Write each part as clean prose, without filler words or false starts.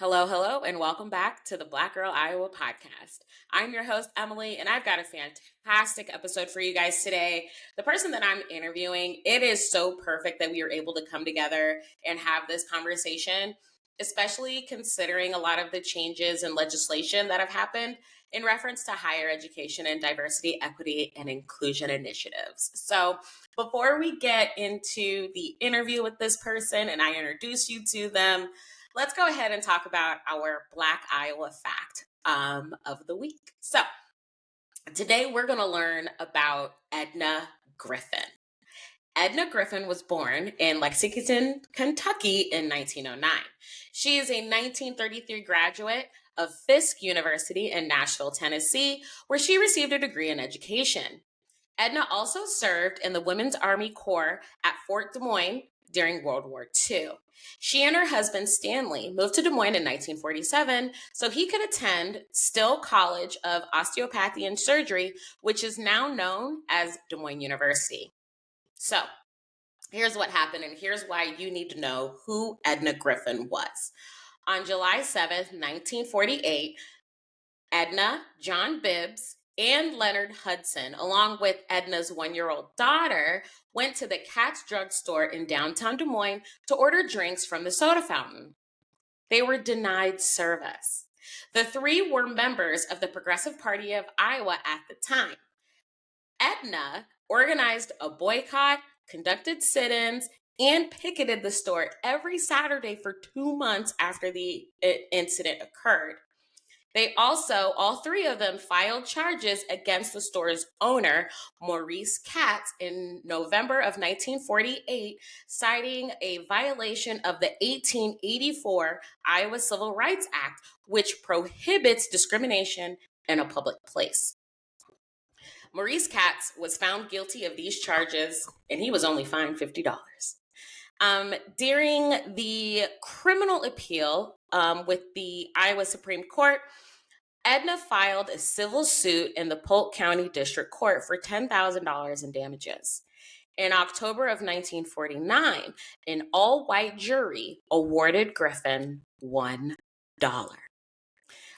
Hello, hello, and welcome back to the Black Girl Iowa podcast. I'm your host, Emily, and I've got a fantastic episode for you guys today. The person that I'm interviewing, it is so perfect that we were able to come together and have this conversation, especially considering a lot of the changes in legislation that have happened in reference to higher education and diversity, equity, and inclusion initiatives. So, before we get into the interview with this person and I introduce you to them, let's go ahead and talk about our Black Iowa fact of the week. So today we're going to learn about Edna Griffin. Edna Griffin was born in Lexington, Kentucky in 1909. She is a 1933 graduate of Fisk University in Nashville, Tennessee, where she received a degree in education. Edna also served in the Women's Army Corps at Fort Des Moines during World War II. She and her husband, Stanley, moved to Des Moines in 1947 so he could attend Still College of Osteopathy and Surgery, which is now known as Des Moines University. So here's what happened, and here's why you need to know who Edna Griffin was. On July 7th, 1948, Edna, John Bibbs, and Leonard Hudson, along with Edna's 1-year-old daughter, went to the Cat's Drug Store in downtown Des Moines to order drinks from the soda fountain. They were denied service. The three were members of the Progressive Party of Iowa at the time. Edna organized a boycott, conducted sit-ins, and picketed the store every Saturday for 2 months after the incident occurred. They also, all three of them, filed charges against the store's owner, Maurice Katz, in November of 1948, citing a violation of the 1884 Iowa Civil Rights Act, which prohibits discrimination in a public place. Maurice Katz was found guilty of these charges, and he was only fined $50. During the criminal appeal with the Iowa Supreme Court, Edna filed a civil suit in the Polk County District Court for $10,000 in damages. In October of 1949, an all-white jury awarded Griffin $1.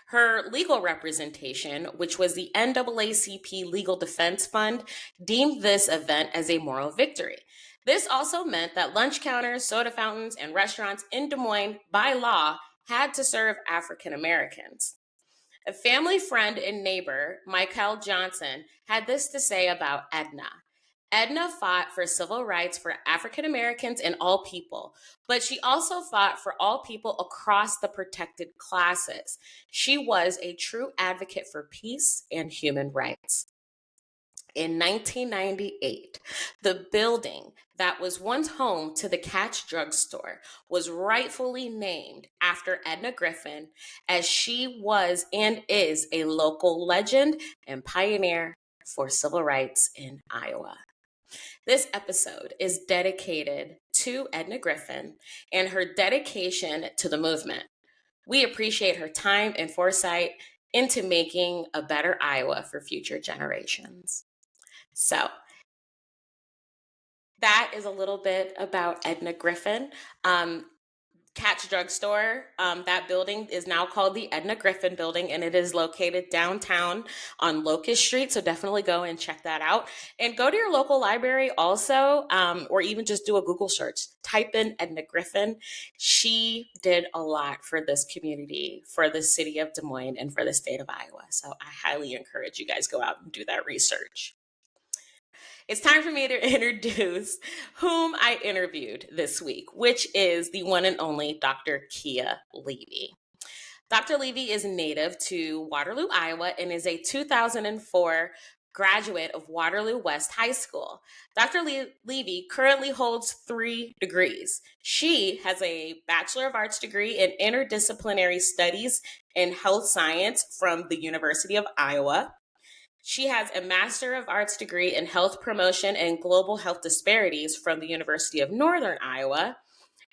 Her legal representation, which was the NAACP Legal Defense Fund, deemed this event as a moral victory. This also meant that lunch counters, soda fountains, and restaurants in Des Moines, by law, had to serve African Americans. A family friend and neighbor, Michael Johnson, had this to say about Edna. Edna fought for civil rights for African Americans and all people, but she also fought for all people across the protected classes. She was a true advocate for peace and human rights. In 1998, the building that was once home to the Cat's Drug Store was rightfully named after Edna Griffin, as she was and is a local legend and pioneer for civil rights in Iowa. This episode is dedicated to Edna Griffin and her dedication to the movement. We appreciate her time and foresight into making a better Iowa for future generations. So that is a little bit about Edna Griffin. Cat's Drug Store, that building is now called the Edna Griffin Building, and it is located downtown on Locust Street, so definitely go and check that out. And go to your local library also, or even just do a Google search. Type in Edna Griffin. She did a lot for this community, for the city of Des Moines, and for the state of Iowa. So I highly encourage you guys go out and do that research. It's time for me to introduce whom I interviewed this week, which is the one and only Dr. Keyah Levy. Dr. Levy is native to Waterloo, Iowa, and is a 2004 graduate of Waterloo West High School. Dr. Levy currently holds 3 degrees. She has a Bachelor of Arts degree in Interdisciplinary Studies in Health Science from the University of Iowa. She has a Master of Arts degree in Health Promotion and Global Health Disparities from the University of Northern Iowa.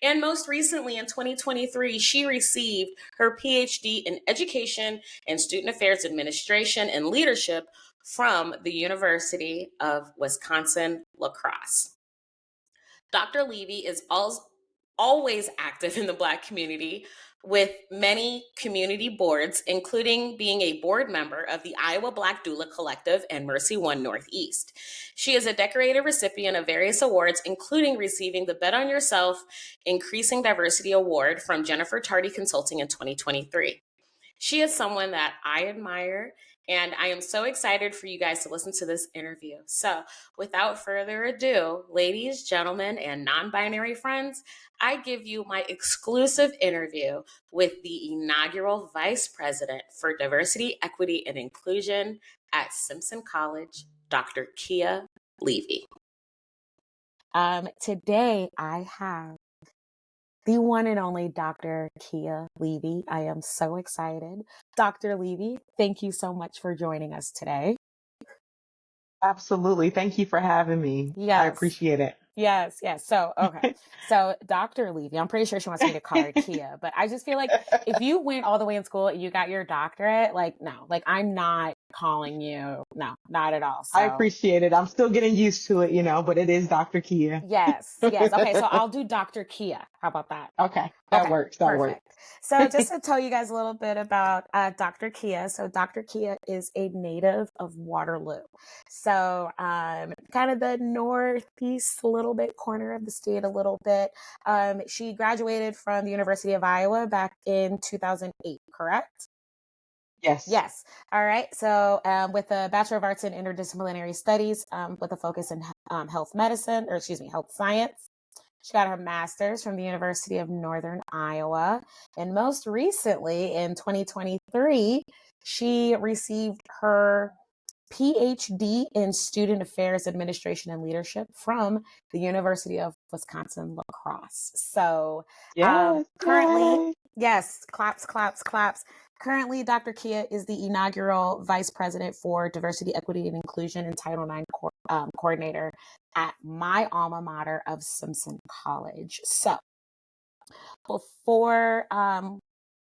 And most recently, in 2023, she received her PhD in Education and Student Affairs Administration and Leadership from the University of Wisconsin-La Crosse. Dr. Levy is always active in the Black community with many community boards, including being a board member of the Iowa Black Doula Collective and Mercy One Northeast. She is a decorated recipient of various awards, including receiving the Bet on Yourself Increasing Diversity Award from Jennifer Tardy Consulting in 2023. She is someone that I admire, and I am so excited for you guys to listen to this interview. So, without further ado, ladies, gentlemen, and non binary friends, I give you my exclusive interview with the inaugural Vice President for Diversity, Equity, and Inclusion at Simpson College, Dr. Keyah Levy. Today, I have the one and only Dr. Keyah Levy. I am so excited. Dr. Levy, thank you so much for joining us today. Absolutely. Thank you for having me. I Yes. appreciate it. Yes. So, okay. So, Dr. Levy, I'm pretty sure she wants me to call her Keyah, but I just feel like if you went all the way in school and you got your doctorate, no, I'm not calling you. No, not at all. So, I appreciate it. I'm still getting used to it, but it is Dr. Keyah. Yes. Okay, so I'll do Dr. Keyah. How about that? Okay, that works. That Perfect. works. So just to tell you guys a little bit about Dr. Keyah. So Dr. Keyah is a native of Waterloo. So kind of the northeast little bit corner of the state a little bit. She graduated from the University of Iowa back in 2008, correct? Yes. All right. So with a Bachelor of Arts in Interdisciplinary Studies with a focus in health science. She got her master's from the University of Northern Iowa. And most recently, in 2023, she received her PhD in Student Affairs Administration and Leadership from the University of Wisconsin-La Crosse. So currently, yes, claps. Currently, Dr. Keyah is the inaugural Vice President for Diversity, Equity, and Inclusion and Title IX coordinator at my alma mater of Simpson College. So before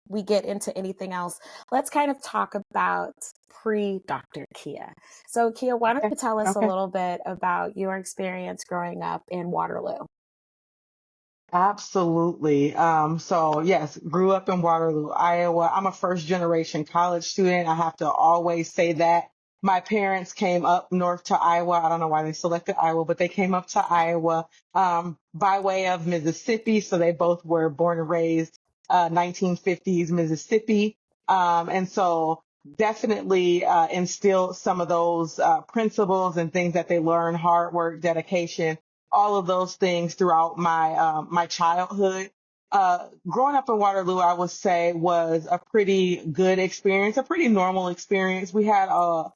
we get into anything else, let's kind of talk about pre-Dr. Keyah. So Keyah, why don't you tell us a little bit about your experience growing up in Waterloo? Absolutely. So yes, grew up in Waterloo, Iowa. I'm a first generation college student. I have to always say that. My parents came up north to Iowa. I don't know why they selected Iowa, but they came up to Iowa by way of Mississippi. So they both were born and raised 1950s Mississippi. And so definitely instilled some of those principles and things that they learn, hard work, dedication, all of those things throughout my childhood. Growing up in Waterloo, I would say was a pretty good experience, a pretty normal experience. We had a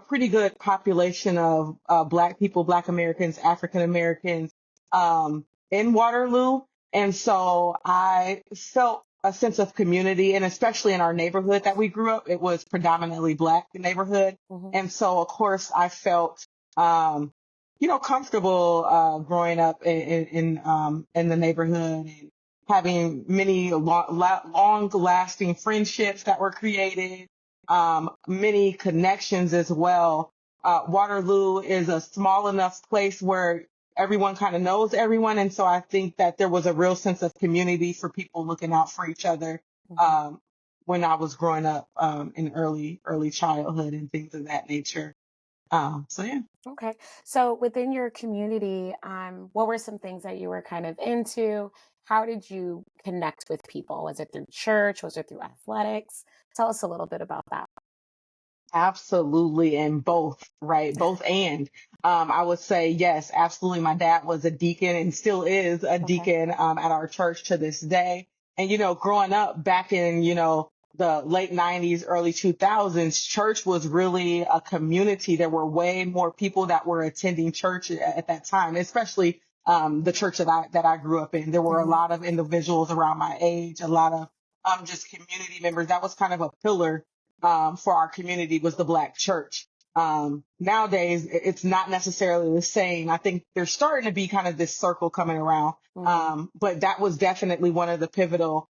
pretty good population of Black people, Black Americans, African Americans in Waterloo. And so I felt a sense of community, and especially in our neighborhood that we grew up, it was predominantly Black neighborhood. Mm-hmm. And so, of course, I felt comfortable growing up in the neighborhood and having many long-lasting friendships that were created, many connections as well. Waterloo is a small enough place where everyone kind of knows everyone, and so I think that there was a real sense of community for people looking out for each other when I was growing up in early childhood and things of that nature. So yeah. Okay. So within your community, what were some things that you were kind of into? How did you connect with people? Was it through church? Was it through athletics? Tell us a little bit about that. Absolutely. And both, right? Both and. I would say, yes, absolutely. My dad was a deacon and still is a deacon at our church to this day. And, growing up back in, the late 90s, early 2000s, church was really a community. There were way more people that were attending church at that time, especially the church that I grew up in. There were a lot of individuals around my age, a lot of just community members. That was kind of a pillar for our community, was the Black church. Nowadays, it's not necessarily the same. I think there's starting to be kind of this circle coming around. But that was definitely one of the pivotal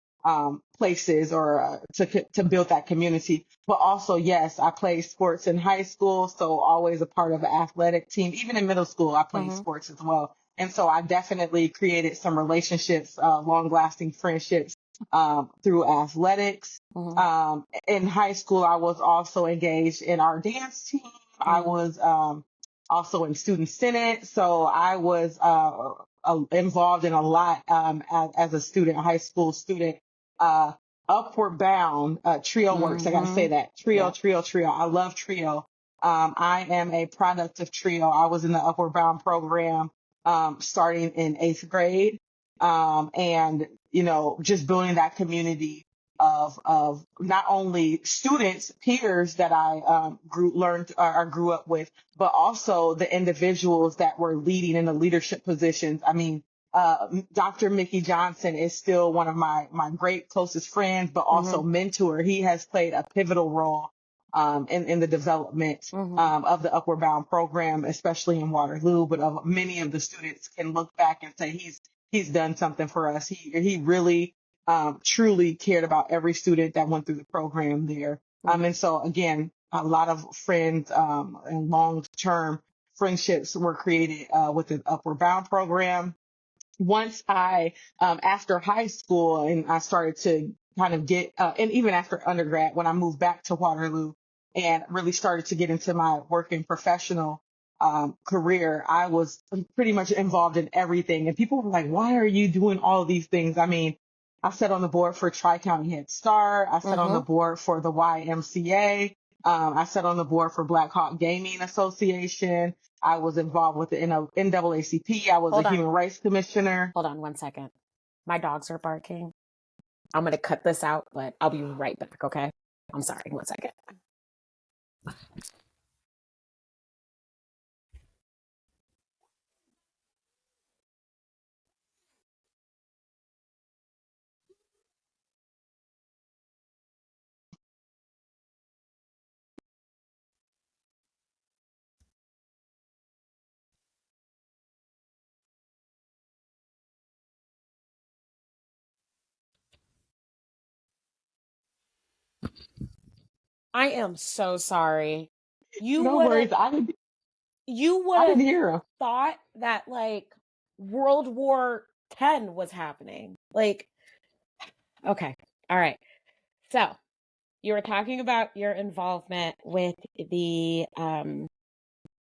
places or to build that community. But also, yes, I played sports in high school, so always a part of an athletic team. Even in middle school, I played sports as well. And so I definitely created some relationships, long-lasting friendships through athletics. In high school, I was also engaged in our dance team. I was also in student senate. So I was involved in a lot as a student, a high school student. Uh, Upward Bound, Trio Works. I got to say that. Trio. I love Trio. I am a product of Trio. I was in the Upward Bound program starting in 8th grade. And, just building that community of not only students, peers that I grew up with, but also the individuals that were leading in the leadership positions. I mean, Dr. Mickey Johnson is still one of my great closest friends, but also mentor. He has played a pivotal role in the development of the Upward Bound program, especially in Waterloo. But many of the students can look back and say he's done something for us. He really truly cared about every student that went through the program there. And so again, a lot of friends and long-term friendships were created with the Upward Bound program. Once after high school, and I started to kind of get, and even after undergrad, when I moved back to Waterloo and really started to get into my working professional career, I was pretty much involved in everything. And people were like, why are you doing all of these things? I mean, I sat on the board for Tri-County Head Start. I sat on the board for the YMCA. I sat on the board for Black Hawk Gaming Association. I was involved with the NAACP. I was a human rights commissioner. Hold on 1 second. My dogs are barking. I'm going to cut this out, but I'll be right back, okay? I'm sorry. 1 second. I am so sorry. You No would have worries. I didn't hear him. thought that like World War 10 was happening. Like, okay. All right. So you were talking about your involvement with the you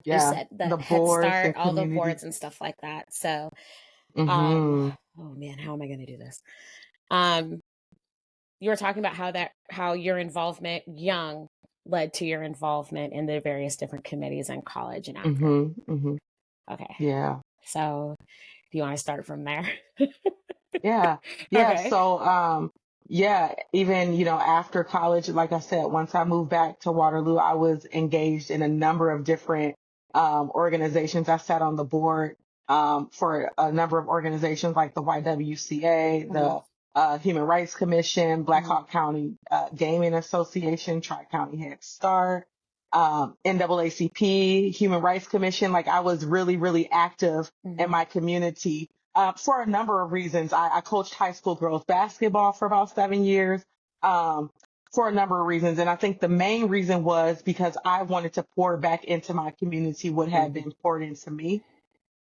Yeah, said the the Head boards Start, and all the community. boards and stuff like that. So Hmm oh man, how am I gonna do this? Um you were talking about how your involvement young led to your involvement in the various different committees in college and after. hmm Okay. Yeah. So do you want to start from there? Yeah. Yeah. Okay. So, yeah, even, after college, like I said, once I moved back to Waterloo, I was engaged in a number of different, organizations. I sat on the board, for a number of organizations like the YWCA, the, Human Rights Commission, Black Hawk County, Gaming Association, Tri-County Head Start, NAACP, Human Rights Commission. Like I was really, really active in my community for a number of reasons. I coached high school girls basketball for about 7 years for a number of reasons. And I think the main reason was because I wanted to pour back into my community what had been poured into me.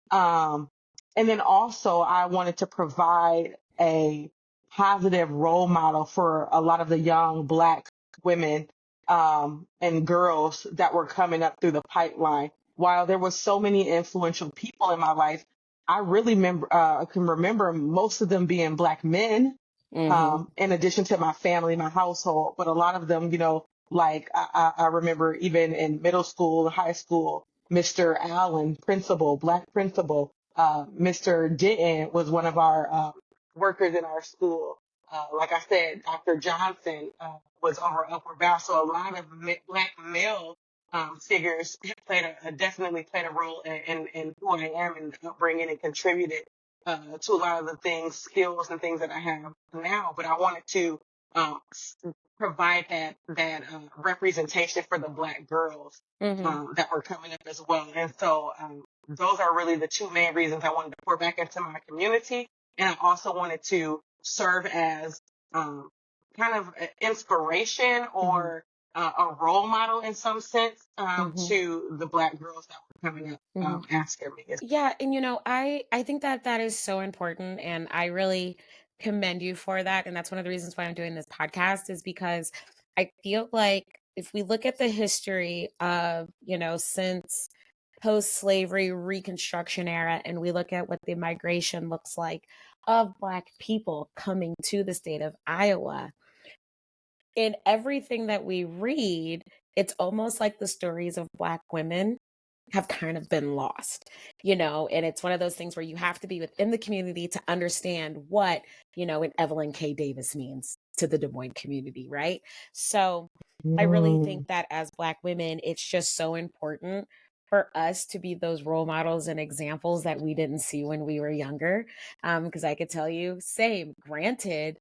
Um, and then also I wanted to provide a positive role model for a lot of the young Black women and girls that were coming up through the pipeline. While there were so many influential people in my life, I really can remember most of them being Black men, in addition to my family, my household. But a lot of them, like I remember even in middle school, high school, Mr. Allen, principal, Black principal, Mr. Denton was one of our workers in our school. Like I said, Dr. Johnson was over Upward Bound. So a lot of Black male figures definitely played a role in who I am and upbringing and contributed to a lot of the things, skills and things that I have now. But I wanted to provide that representation for the Black girls that were coming up as well. And so those are really the two main reasons I wanted to pour back into my community. And I also wanted to serve as kind of an inspiration or a role model in some sense to the Black girls that coming up Hmm. asking me. Yeah, and I think that that is so important, and I really commend you for that. And that's one of the reasons why I'm doing this podcast is because I feel like if we look at the history of, since post-slavery Reconstruction era, and we look at what the migration looks like of Black people coming to the state of Iowa, in everything that we read, it's almost like the stories of Black women have kind of been lost, and it's one of those things where you have to be within the community to understand what, an Evelyn K. Davis means to the Des Moines community, right? So I really think Mm, that as Black women, it's just so important for us to be those role models and examples that we didn't see when we were younger. Because I could tell you, same, granted,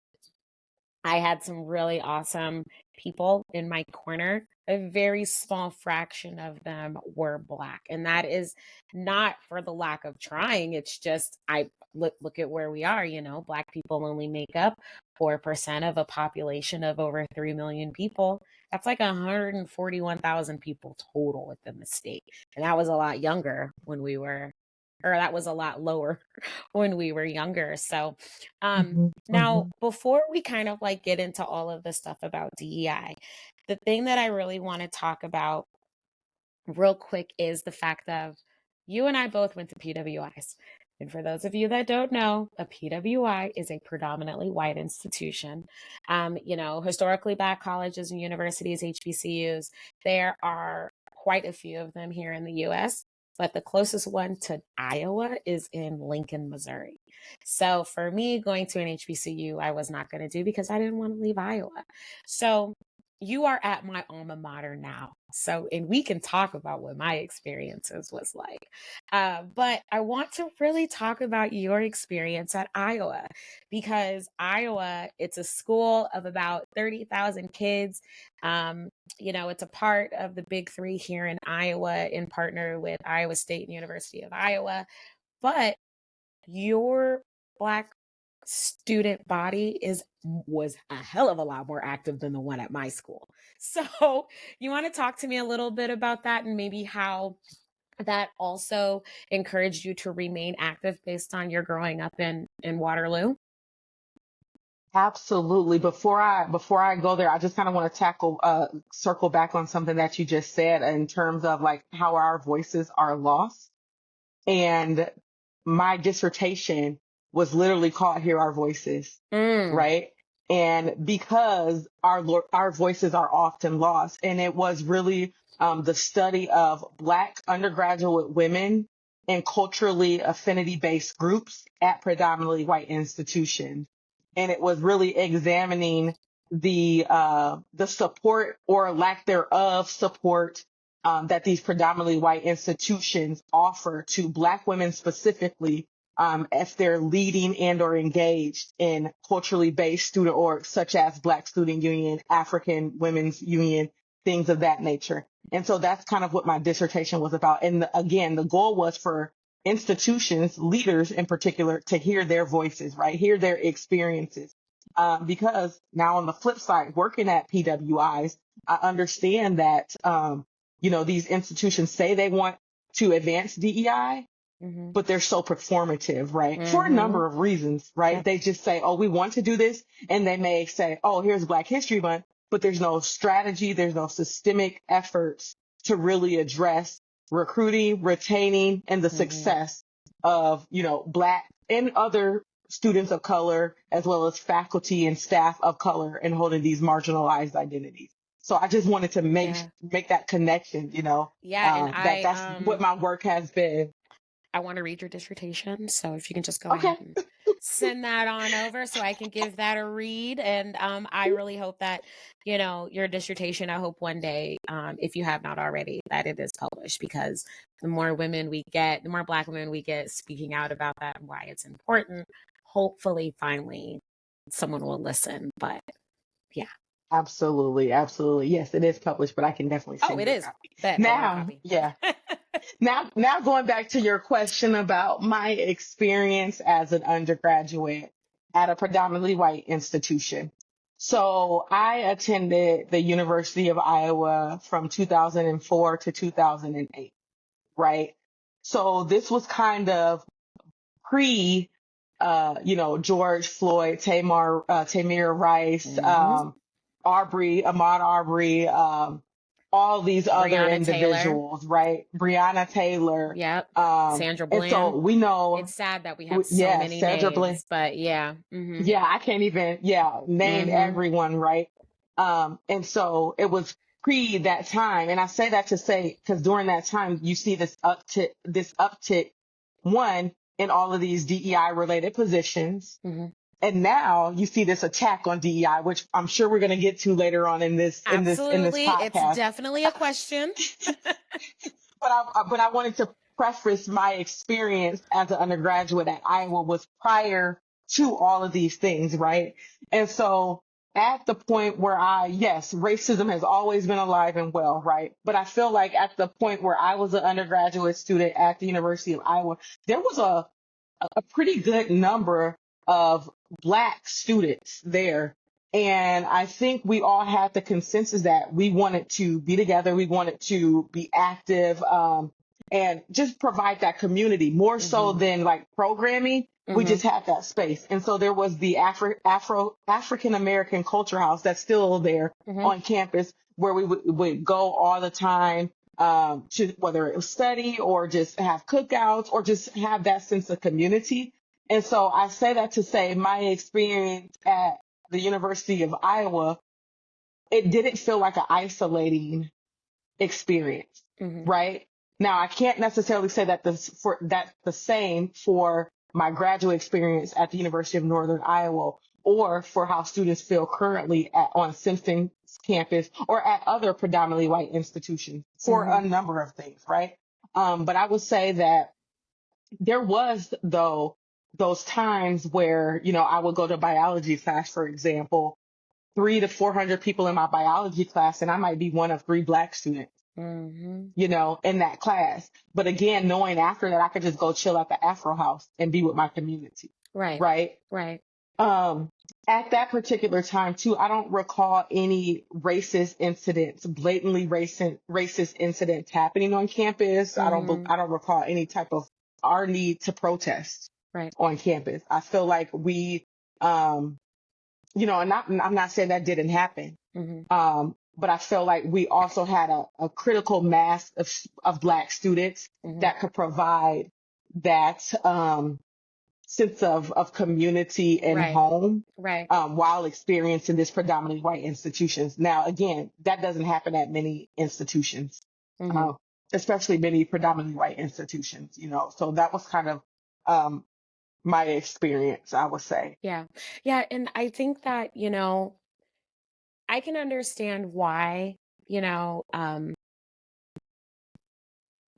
I had some really awesome people in my corner. A very small fraction of them were Black. And that is not for the lack of trying. It's just, I look at where we are, Black people only make up 4% of a population of over 3 million people. That's like 141,000 people total within the state. And that was a lot younger when we were, or that was a lot lower when we were younger. So, mhm, now, mhm. before we kind of like get into all of the stuff about DEI, the thing that I really want to talk about real quick is the fact of you and I both went to PWIs. And for those of you that don't know, a PWI is a predominantly white institution. Historically Black colleges and universities, HBCUs, there are quite a few of them here in the US, but the closest one to Iowa is in Lincoln, Missouri. So for me, going to an HBCU, I was not going to do because I didn't want to leave Iowa. So you are at my alma mater now. So, and we can talk about what my experiences was like. But I want to really talk about your experience at Iowa because Iowa, it's a school of about 30,000 kids. Um, it's a part of the big three here in Iowa in partner with Iowa State and University of Iowa. But your Black student body was a hell of a lot more active than the one at my school. So, you want to talk to me a little bit about that and maybe how that also encouraged you to remain active based on your growing up in Waterloo? Absolutely. Before I go there, I just kind of want to circle back on something that you just said in terms of like how our voices are lost. And my dissertation was literally called Hear Our Voices, Mm, right? And because our voices are often lost, and it was really the study of Black undergraduate women in culturally affinity-based groups at predominantly white institutions. And it was really examining the support or lack thereof support that these predominantly white institutions offer to Black women specifically, if they're leading and or engaged in culturally based student orgs such as Black Student Union, African Women's Union, things of that nature. And so that's kind of what my dissertation was about. And again, the goal was for institutions, leaders in particular, to hear their voices, right? Hear their experiences. Because now on the flip side, working at PWIs, I understand that, these institutions say they want to advance DEI, mm-hmm, but they're so performative, right? For a mm-hmm, number of reasons, right? yep, They just say, oh, we want to do this. And they may say, oh, here's Black History Month, but there's no strategy. There's no systemic efforts to really address recruiting, retaining, and the mm-hmm, success of, Black and other students of color, as well as faculty and staff of color in holding these marginalized identities. So I just wanted to yeah, make that connection, yeah. And that's what my work has been. I want to read your dissertation. So if you can just go Okay. ahead and send that on over so I can give that a read. And I really hope that, your dissertation, I hope one day, if you have not already, that it is published because the more women we get, the more Black women we get speaking out about that and why it's important, hopefully, finally, someone will listen. But yeah. Absolutely, absolutely. Yes, it is published, but I can definitely Oh, send it you a is. copy. Bet I want a Now, copy. yeah. Now going back to your question about my experience as an undergraduate at a predominantly white institution. So I attended the University of Iowa from 2004 to 2008. right? So this was kind of pre, George Floyd, Tamir Rice, Mm-hmm. Ahmaud Arbery, all these other Breonna Taylor. individuals, right? Breonna Taylor. Yep. Sandra And so Bland. we know, It's sad that we have so yeah, many Sandra Bland. names, but yeah. Mm-hmm. Yeah, I can't even, yeah, name Mm-hmm. everyone, right? And so it was pre that time. And I say that to say, because during that time, you see this uptick, one, in all of these DEI related positions. Mm-hmm. And now you see this attack on DEI, which I'm sure we're going to get to later on in this Absolutely. It's podcast. definitely a question. But I wanted to preface my experience as an undergraduate at Iowa was prior to all of these things, right? And so at the point where yes, racism has always been alive and well, right? But I feel like at the point where I was an undergraduate student at the University of Iowa, there was a pretty good number of Black students there. And I think we all had the consensus that we wanted to be together, we wanted to be active, and just provide that community more so Mm-hmm. than like programming. We Mm-hmm. just had that space. And so there was the African American Culture House that's still there Mm-hmm. on campus where we would go all the time, to whether it was study or just have cookouts or just have that sense of community. And so I say that to say my experience at the University of Iowa, it didn't feel like an isolating experience, Mm-hmm. right? Now I can't necessarily say that that's the same for my graduate experience at the University of Northern Iowa or for how students feel currently on Simpson campus or at other predominantly white institutions for Mm-hmm. a number of things, right? But I would say that there was though those times where, I would go to biology class, for example, 300 to 400 people in my biology class, and I might be one of 3 Black students, Mm-hmm. in that class. But again, knowing after that I could just go chill at the Afro House and be with my community, Right. right? Right. Um, at that particular time too, I don't recall any racist incidents, blatantly racist incidents happening on campus. Mm-hmm. I don't recall any type of our need to protest Right. on campus. I feel like we, and I'm not saying that didn't happen. Mm-hmm. But I feel like we also had a critical mass of Black students Mm-hmm. that could provide that, sense of community and Right. home, Right. while experiencing this predominantly white institutions. Now, again, that doesn't happen at many institutions, Mm-hmm. uh, especially many predominantly white institutions, So that was kind of, my experience, I would say. Yeah. Yeah. And I think that, I can understand why, you know, um,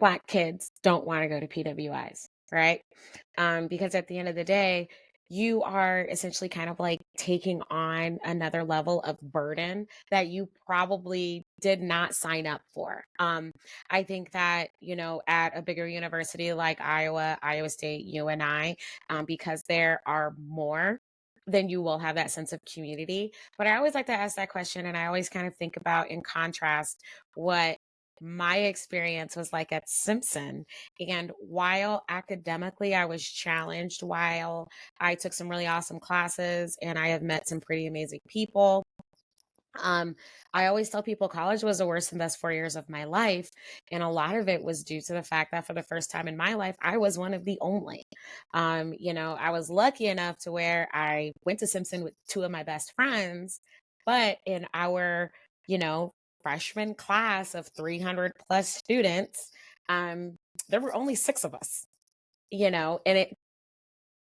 Black kids don't want to go to PWIs, right? Because at the end of the day, you are essentially kind of like taking on another level of burden that you probably did not sign up for. I think that, at a bigger university like Iowa, Iowa State, UNI, because there are more, then you will have that sense of community. But I always like to ask that question, and I always kind of think about in contrast what my experience was like at Simpson. And while academically I was challenged, while I took some really awesome classes and I have met some pretty amazing people, um, I always tell people college was the worst and best 4 years of my life. And a lot of it was due to the fact that for the first time in my life, I was one of the only. I was lucky enough to where I went to Simpson with 2 of my best friends, but in our, you know, freshman class of 300 plus students, there were only 6 of us, and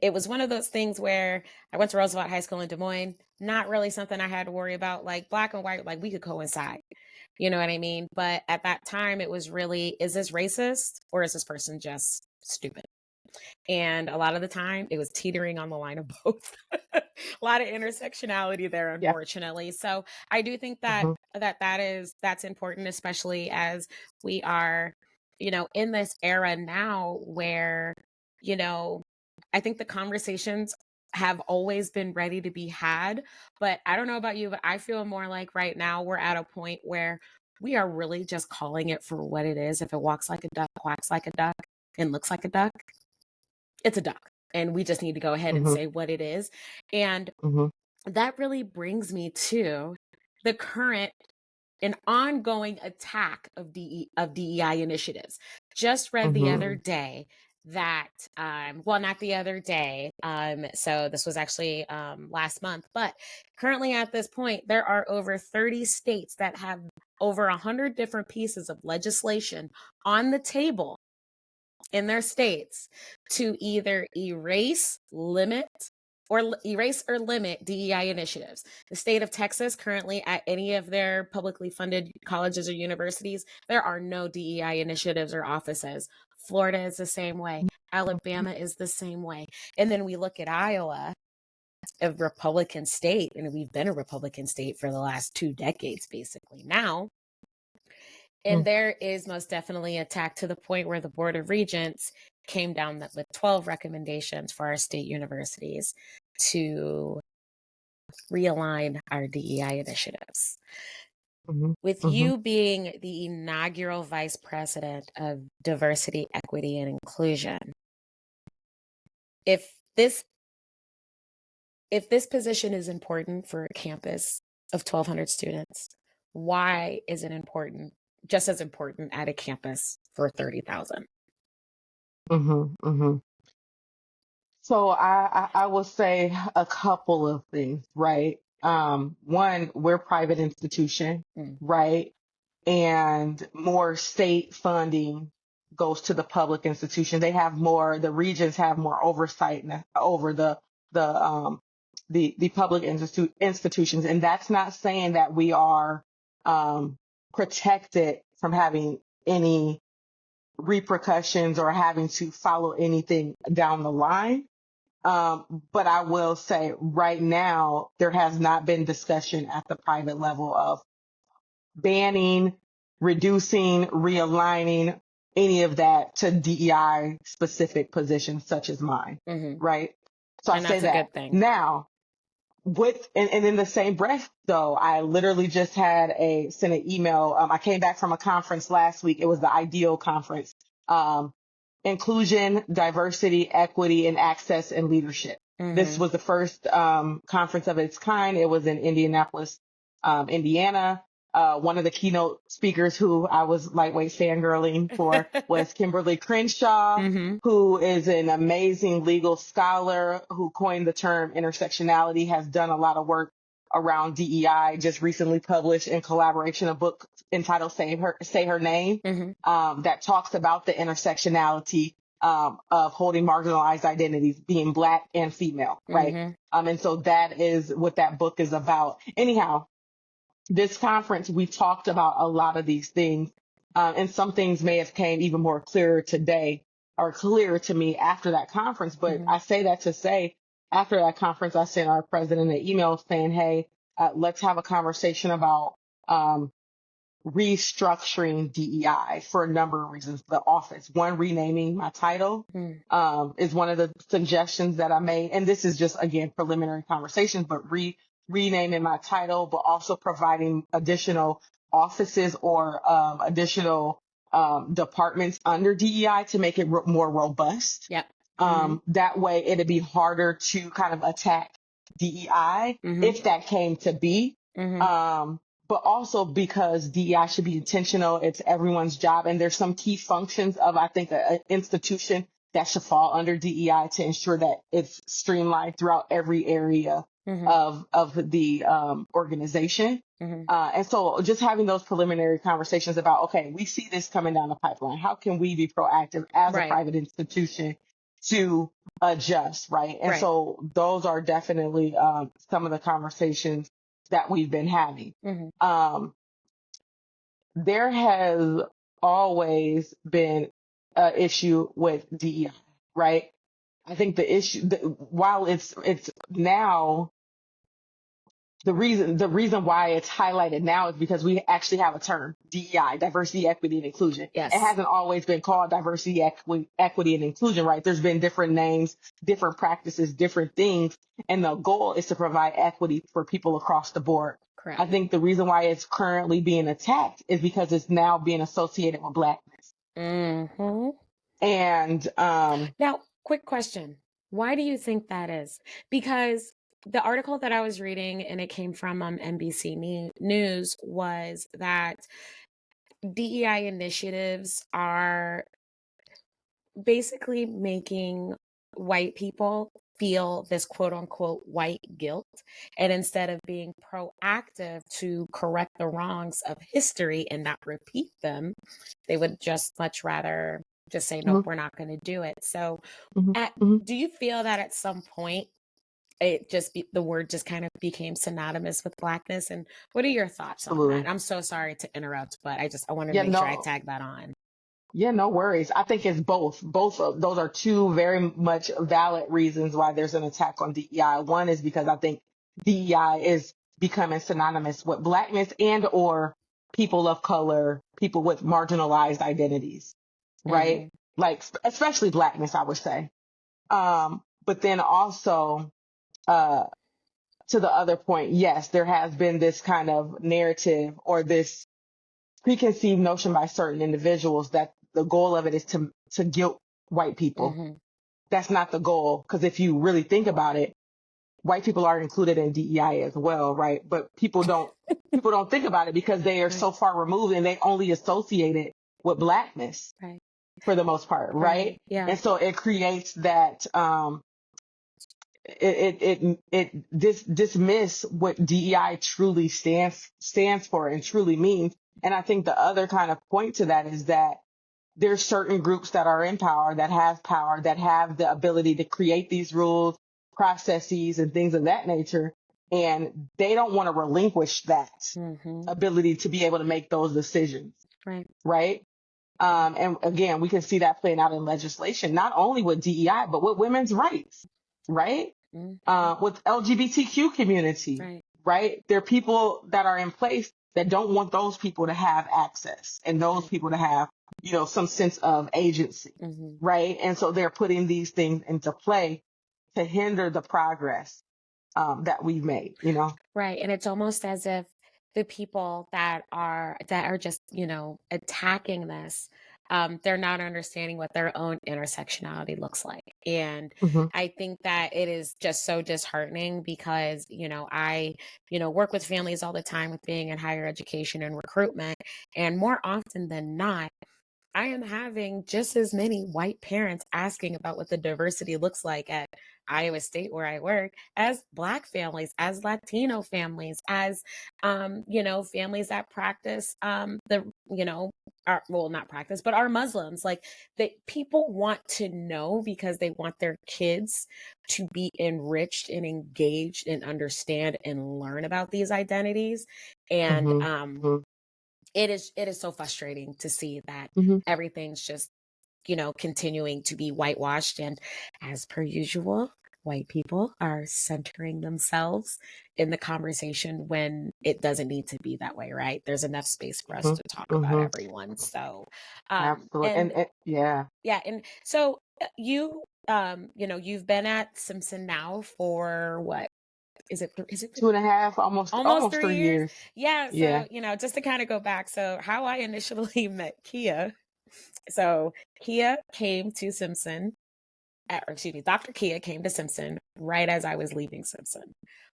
it was one of those things where I went to Roosevelt High School in Des Moines, not really something I had to worry about. Like Black and white, like we could coincide. You know what I mean? But at that time, it was really, is this racist or is this person just stupid? And a lot of the time, it was teetering on the line of both. A lot of intersectionality there, Yeah. unfortunately. So I do think that Hmm. that's important, especially as we are, in this era now where, you know, I think the conversations have always been ready to be had. But I don't know about you, but I feel more like right now we're at a point where we are really just calling it for what it is. If it walks like a duck, quacks like a duck, and looks like a duck, it's a duck. And we just need to go ahead and Mm-hmm. say what it is. And Mm-hmm. that really brings me to the current and ongoing attack of DEI initiatives. Just read the other Mm-hmm. day that, well, not the other day. So this was actually last month, but currently at this point, there are over 30 states that have over 100 different pieces of legislation on the table in their states to either erase or limit DEI initiatives. The state of Texas currently at any of their publicly funded colleges or universities, there are no DEI initiatives or offices. Florida is the same way. Alabama is the same way. And then we look at Iowa, a Republican state, and we've been a Republican state for the last 2 decades, basically now. And there is most definitely attack to the point where the Board of Regents came down with 12 recommendations for our state universities to realign our DEI initiatives. Mm-hmm. With Mm-hmm. you being the inaugural Vice President of Diversity, Equity, and Inclusion, if this position is important for a campus of 1,200 students, why is it important, just as important at a campus for 30,000? Mm-hmm. Mm-hmm. So I will say a couple of things, right? One, we're a private institution, Mm. right? And more state funding goes to the public institution. The regions have more oversight over the public institutions. And that's not saying that we are protected from having any repercussions or having to follow anything down the line. But I will say right now, there has not been discussion at the private level of banning, reducing, realigning any of that to DEI specific positions such as mine, Mm-hmm. right? So I And say that's a that. good thing. Now, and in the same breath, though, I literally just sent an email. I came back from a conference last week. It was the Ideal Conference. Inclusion, diversity, equity, and access and leadership. This Mm-hmm. was the first conference of its kind. It was in Indianapolis, Indiana. One of the keynote speakers who I was lightweight fangirling for was Kimberly Crenshaw, Mm-hmm. who is an amazing legal scholar who coined the term intersectionality, has done a lot of work around DEI, just recently published in collaboration a book entitled Say Her Name, Mm-hmm. that talks about the intersectionality of holding marginalized identities, being Black and female, right? Mm-hmm. And so that is what that book is about. Anyhow, this conference, we talked about a lot of these things, and some things may have came even more clearer today or clearer to me after that conference. But Mm-hmm. I say that to say, after that conference, I sent our president an email saying, hey, let's have a conversation about restructuring DEI for a number of reasons. The office, one, renaming my title, is one of the suggestions that I made. And this is just, again, preliminary conversations, but renaming my title, but also providing additional offices or additional departments under DEI to make it more robust. Yep. Mm-hmm. That way it'd be harder to kind of attack DEI Mm-hmm. if that came to be. Mm-hmm. But also because DEI should be intentional. It's everyone's job. And there's some key functions of, I think, an institution that should fall under DEI to ensure that it's streamlined throughout every area Mm-hmm. of the organization. Mm-hmm. And so just having those preliminary conversations about, okay, we see this coming down the pipeline. How can we be proactive as a Right. private institution to adjust, right? And Right. so those are definitely some of the conversations that we've been having. Mm-hmm. There has always been an issue with DEI, right? I think the issue, while it's now the reason why it's highlighted now is because we actually have a term, DEI, diversity, equity, and inclusion. It Yes. hasn't always been called diversity, equity, and inclusion, right? There's been different names, different practices, different things, and the goal is to provide equity for people across the board. Correct. I think the reason why it's currently being attacked is because it's now being associated with Blackness. Mm-hmm. And Now, quick question. Why do you think that is? Because the article that I was reading, and it came from NBC News, was that DEI initiatives are basically making white people feel this quote unquote white guilt. And instead of being proactive to correct the wrongs of history and not repeat them, they would just much rather just say, nope, mhm, we're not going to do it. So, mhm, mhm, do you feel that at some point the word just kind of became synonymous with Blackness? And what are your thoughts on that? absolutely. I'm so sorry to interrupt, but I wanted to Yeah, make sure I no. tag that on. Yeah, no worries. I think it's both. Both of those are two very much valid reasons why there's an attack on DEI. One is because I think DEI is becoming synonymous with Blackness and or people of color, people with marginalized identities, Mm-hmm. right? Like especially Blackness, I would say. But then also uh, to the other point, yes, there has been this kind of narrative or this preconceived notion by certain individuals that the goal of it is to guilt white people. Mm-hmm. That's not the goal, because if you really think about it, white people are included in DEI as well, right? But people don't think about it because they are Right. so far removed and they only associate it with Blackness Right. for the most part, right? Yeah. And so it creates that dismiss what DEI truly stands for and truly means. And I think the other kind of point to that is that there's certain groups that are in power, that have the ability to create these rules, processes, and things of that nature. And they don't want to relinquish that Mm-hmm. ability to be able to make those decisions, Right. right? And again, we can see that playing out in legislation, not only with DEI, but with women's rights, right? Mm-hmm. With LGBTQ community, Right. right? There are people that are in place that don't want those people to have access and those Right. people to have, some sense of agency, Mm-hmm. right? And so they're putting these things into play to hinder the progress that we've made, Right. And it's almost as if the people that are just, attacking this, they're not understanding what their own intersectionality looks like. And hmm I think that it is just so disheartening because, I, work with families all the time with being in higher education and recruitment. And more often than not, I am having just as many white parents asking about what the diversity looks like at Iowa State, where I work, as Black families, as Latino families, as, families that practice not practice, but are Muslims. Like, people want to know because they want their kids to be enriched and engaged and understand and learn about these identities. And hmm hmm it is so frustrating to see that hmm everything's just continuing to be whitewashed, and as per usual, white people are centering themselves in the conversation when it doesn't need to be that way, right? There's enough space for us hmm to talk about hmm everyone. So Absolutely. and And yeah, yeah, and so you've been at Simpson now for what, is it 2.5, almost almost three three years? years. Yeah. Yeah. So, just to kind of go back. So, how I initially met Keyah. So, Keyah came to Simpson, or excuse me, Dr. Keyah came to Simpson right as I was leaving Simpson.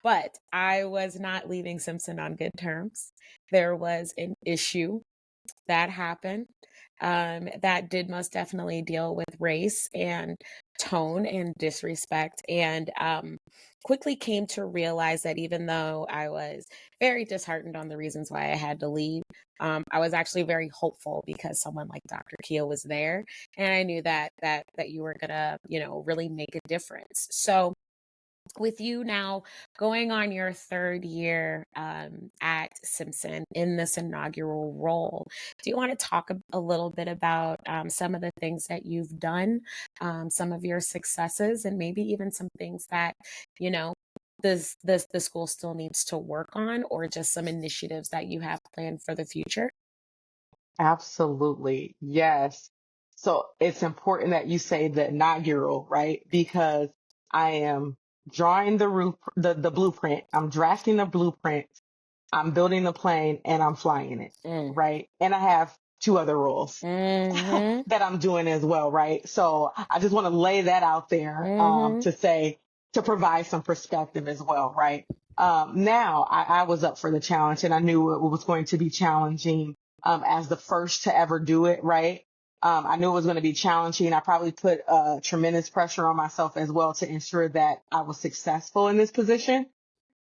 But I was not leaving Simpson on good terms. There was an issue that happened that did most definitely deal with race and tone and disrespect, and quickly came to realize that even though I was very disheartened on the reasons why I had to leave, I was actually very hopeful because someone like Dr. Keel was there, and I knew that you were gonna really make a difference. So, with you now going on your third year at Simpson in this inaugural role, do you want to talk a little bit about some of the things that you've done, some of your successes, and maybe even some things that, you know, the school still needs to work on, or just some initiatives that you have planned for the future? Absolutely. Yes. So it's important that you say the inaugural, right? Because I am drawing the blueprint. I'm drafting the blueprint. I'm building the plane and I'm flying it, Mm. right? And I have two other roles Mm-hmm. that I'm doing as well, right? So I just want to lay that out there Mm-hmm. to say, to provide some perspective as well, right? Now I was up for the challenge and I knew it was going to be challenging as the first to ever do it, right? I knew it was going to be challenging. I probably put tremendous pressure on myself as well to ensure that I was successful in this position.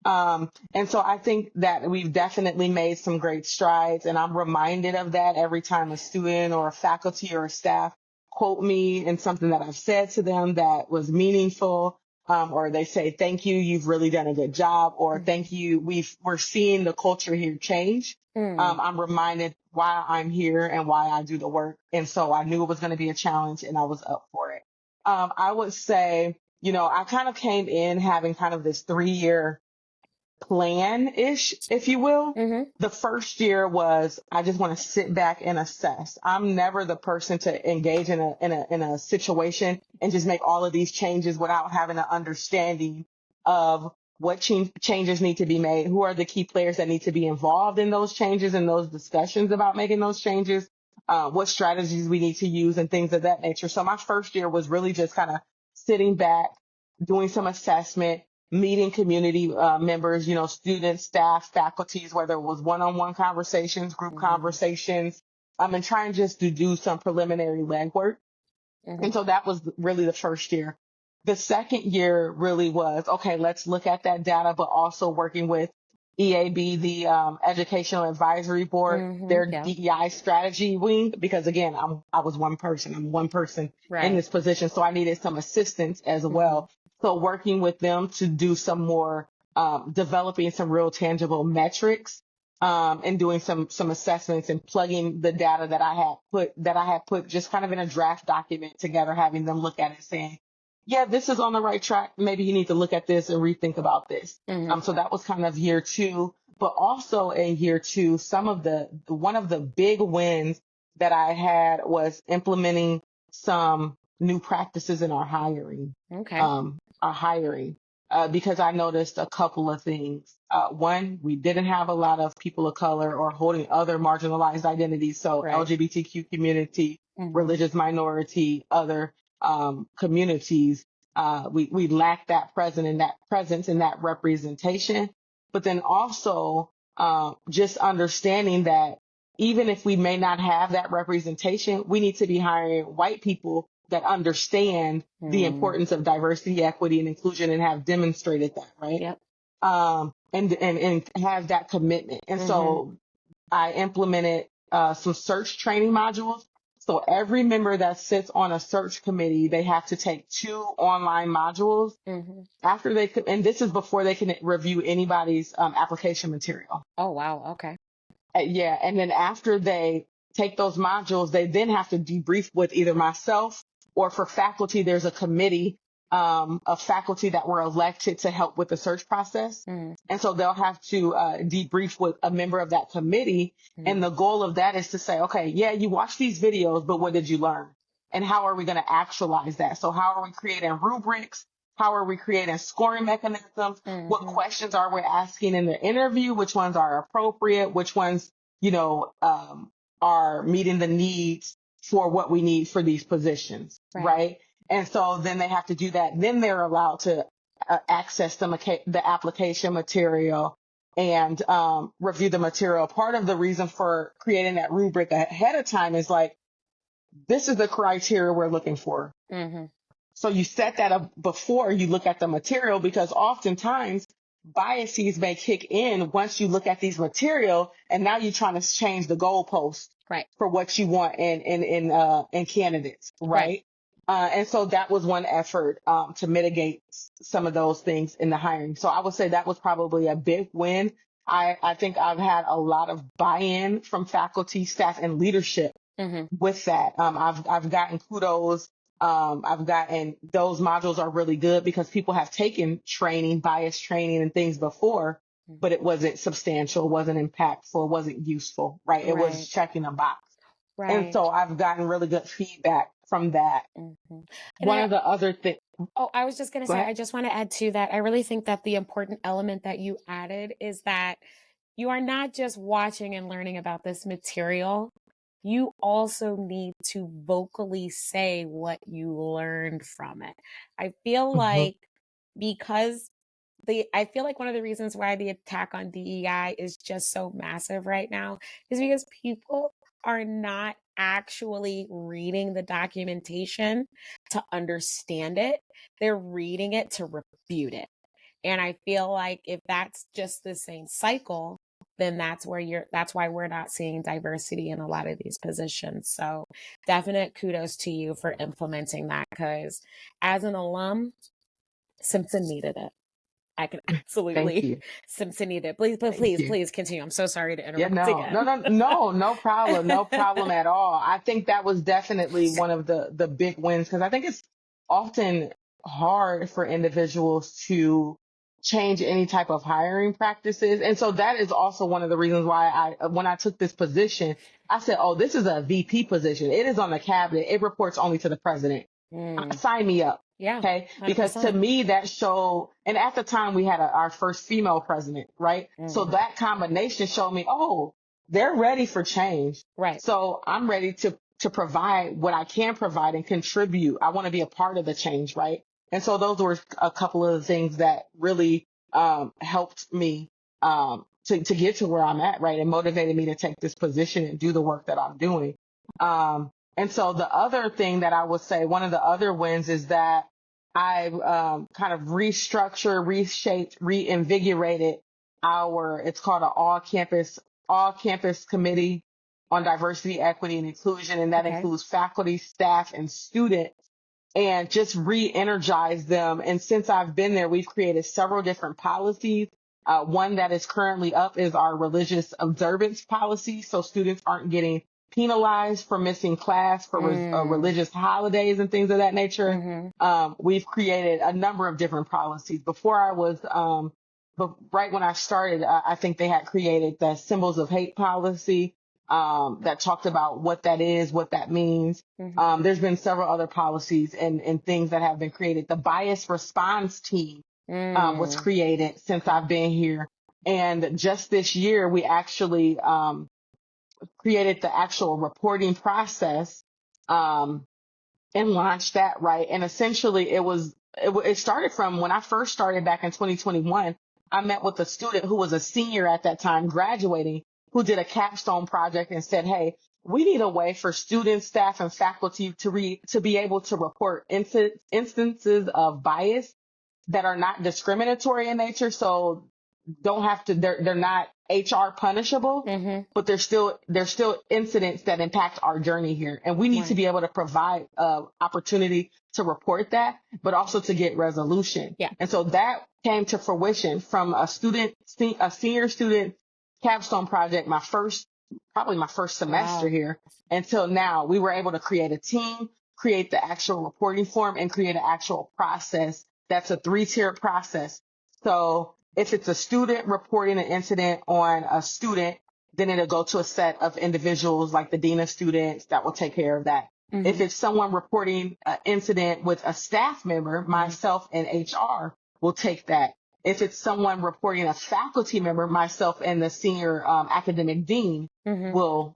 And so I think that we've definitely made some great strides, and I'm reminded of that every time a student or a faculty or a staff quote me in something that I've said to them that was meaningful, or they say, thank you, you've really done a good job, or thank you, we're seeing the culture here change. Mm-hmm. I'm reminded why I'm here and why I do the work. And so I knew it was going to be a challenge and I was up for it. I would say, I kind of came in having kind of this 3-year plan-ish, if you will. Mm-hmm. The first year was I just want to sit back and assess. I'm never the person to engage in a situation and just make all of these changes without having an understanding of what changes need to be made, who are the key players that need to be involved in those changes and those discussions about making those changes, what strategies we need to use and things of that nature. So my first year was really just kind of sitting back, doing some assessment, meeting community members, students, staff, faculties, whether it was one-on-one conversations, group Mm-hmm. conversations, and trying just to do some preliminary legwork. Mm-hmm. And so that was really the first year. The second year really was, okay, let's look at that data, but also working with EAB, the Educational Advisory Board, Mm-hmm. their Yeah. DEI strategy wing, because again, I was one person. I'm one person in Right. this position. So I needed some assistance as Mm-hmm. well. So working with them to do some more, developing some real tangible metrics, and doing some assessments and plugging the data that I had put just kind of in a draft document together, having them look at it saying, yeah, this is on the right track. Maybe you need to look at this and rethink about this. Mm-hmm. So that was kind of year two, but also in year two, one of the big wins that I had was implementing some new practices in Okay. our hiring, because I noticed a couple of things. One, we didn't have a lot of people of color or holding other marginalized identities. So Right. LGBTQ community, Mm-hmm. religious minority, other communities. We lack that presence and that representation. But then also just understanding that even if we may not have that representation, we need to be hiring white people that understand the Mm. importance of diversity, equity, and inclusion and have demonstrated that, right? Yep. And have that commitment. And Mm-hmm. so I implemented some search training modules. So every member that sits on a search committee, they have to take 2 online modules Mm-hmm. after and this is before they can review anybody's application material. Oh, wow. Okay. Yeah, and then after they take those modules, they then have to debrief with either myself, or for faculty, there's a committee of faculty that were elected to help with the search process. Mm-hmm. And so they'll have to debrief with a member of that committee. And the goal of that is to say, okay, yeah, you watch these videos, but what did you learn? And how are we going to actualize that? So how are we creating rubrics? How are we creating scoring mechanisms? What Mm-hmm. questions are we asking in the interview? Which ones are appropriate? Which ones, are meeting the needs for what we need for these positions, Right. right? And so then they have to do that. Then they're allowed to access the application material and review the material. Part of the reason for creating that rubric ahead of time is like, this is the criteria we're looking for. Mm-hmm. So you set that up before you look at the material, because oftentimes biases may kick in once you look at these material, and now you're trying to change the goalpost Right. for what you want in candidates, Right. right? And so that was one effort to mitigate some of those things in the hiring. So I would say that was probably a big win. I think I've had a lot of buy-in from faculty, staff, and leadership Mm-hmm. with that. I've gotten kudos I've gotten those modules are really good because people have taken training, bias training and things before, but it wasn't substantial, wasn't impactful, wasn't useful, right? It was Right. checking a box. And Right. so I've gotten really good feedback from that. hmm And One of the other things, I was just going to go say, ahead. I just want to add to that. I really think that the important element that you added is that you are not just watching and learning about this material. You also need to vocally say what you learned from it. I feel Mhm. like because I feel like one of the reasons why the attack on DEI is just so massive right now is because people are not actually reading the documentation to understand it. They're reading it to refute it. And I feel like if that's just the same cycle, then that's why we're not seeing diversity in a lot of these positions. So definite kudos to you for implementing that, because as an alum, Simpson needed it. I can Thank absolutely you. Simpson needed it. Please, but Thank please, you. please continue. I'm so sorry to Yeah, interrupt no, no, again. no, no, no problem. No problem at all. I think that was definitely one of the big wins because I think it's often hard for individuals to change any type of hiring practices. And so that is also one of the reasons why when I took this position, I said, oh, this is a VP position. It is on the cabinet. It reports only to the president. Mm, Sign me up. yeah, Okay. Because to 100%. me, that showed, and at the time we had our first female president, right? So hmm that combination showed me, oh, they're ready for change. Right. So I'm ready to provide what I can provide and contribute. I want to be a part of the change, right? And so those were a couple of the things that really helped me to get to where I'm at, right? And motivated me to take this position and do the work that I'm doing. And so the other thing that I would say, one of the other wins is that I've kind of restructured, reshaped, reinvigorated it's called an all campus committee on diversity, equity, and inclusion. And that Okay. includes faculty, staff, and students, and just re-energize them. And since I've been there, we've created several different policies. One that is currently up is our religious observance policy. So students aren't getting penalized for missing class for Mm, religious holidays and things of that nature. hmm We've created a number of different policies. But right when I started, I think they had created the symbols of hate policy that talked about what that is, what that means. hmm There's been several other policies and things that have been created. The bias response team was mm, created since okay. I've been here. And just this year, we actually created the actual reporting process um, and launched that, right. And essentially, it started from when I first started back in 2021. I met with a student who was a senior at that time, graduating, who did a capstone project and said, "Hey, we need a way for students, staff, and faculty to be able to report instances of bias that are not discriminatory in nature. So don't have to they're not HR punishable, hmm but there's still incidents that impact our journey here. And we need to Right. be able to provide opportunity to report that, but also to get resolution. Yeah. And so that came to fruition from a senior student capstone project, probably my first semester Wow. here until now. We were able to create a team, create the actual reporting form, and create an actual process. That's a 3-tiered process. So if it's a student reporting an incident on a student, then it'll go to a set of individuals like the dean of students that will take care of that. If hmm it's someone reporting an incident with a staff member, hmm myself and HR will take that. If it's someone reporting a faculty member, myself and the senior academic dean hmm will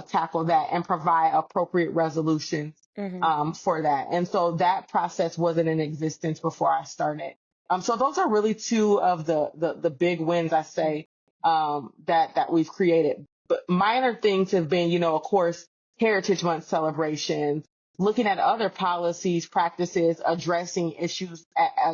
tackle that and provide appropriate resolutions hmm for that. And so that process wasn't in existence before I started. So those are really two of the big wins I say that we've created. But minor things have been, of course, Heritage Month celebrations, looking at other policies, practices, addressing issues,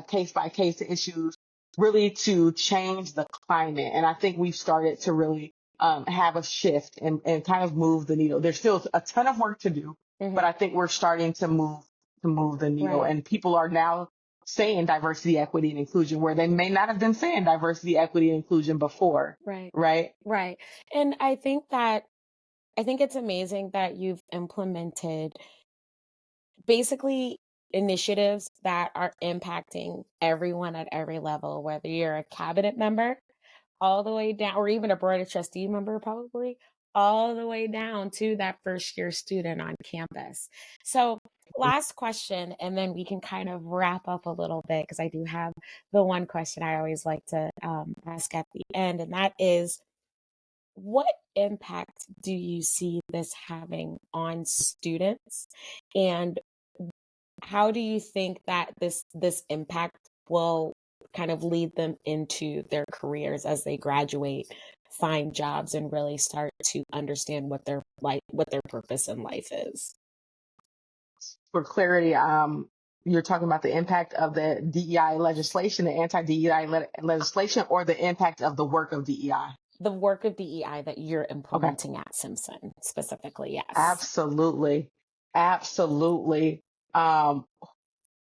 case by case issues, really to change the climate. And I think we've started to really have a shift and kind of move the needle. There's still a ton of work to do, but hmm I think we're starting to move the needle, Right. and people are now saying diversity, equity, and inclusion where they may not have been saying diversity, equity, and inclusion before, Right. right? Right. And I think it's amazing that you've implemented basically initiatives that are impacting everyone at every level, whether you're a cabinet member all the way down, or even a board of trustee member, probably all the way down to that first year student on campus. So, last question, and then we can kind of wrap up a little bit because I do have the one question I always like to ask at the end, and that is, what impact do you see this having on students? And how do you think that this impact will kind of lead them into their careers as they graduate, find jobs, and really start to understand what their purpose in life is? For clarity, you're talking about the impact of the DEI legislation, the anti-DEI legislation, or the impact of the work of DEI? The work of DEI that you're Okay, implementing at Simpson specifically, yes. absolutely, absolutely. Um,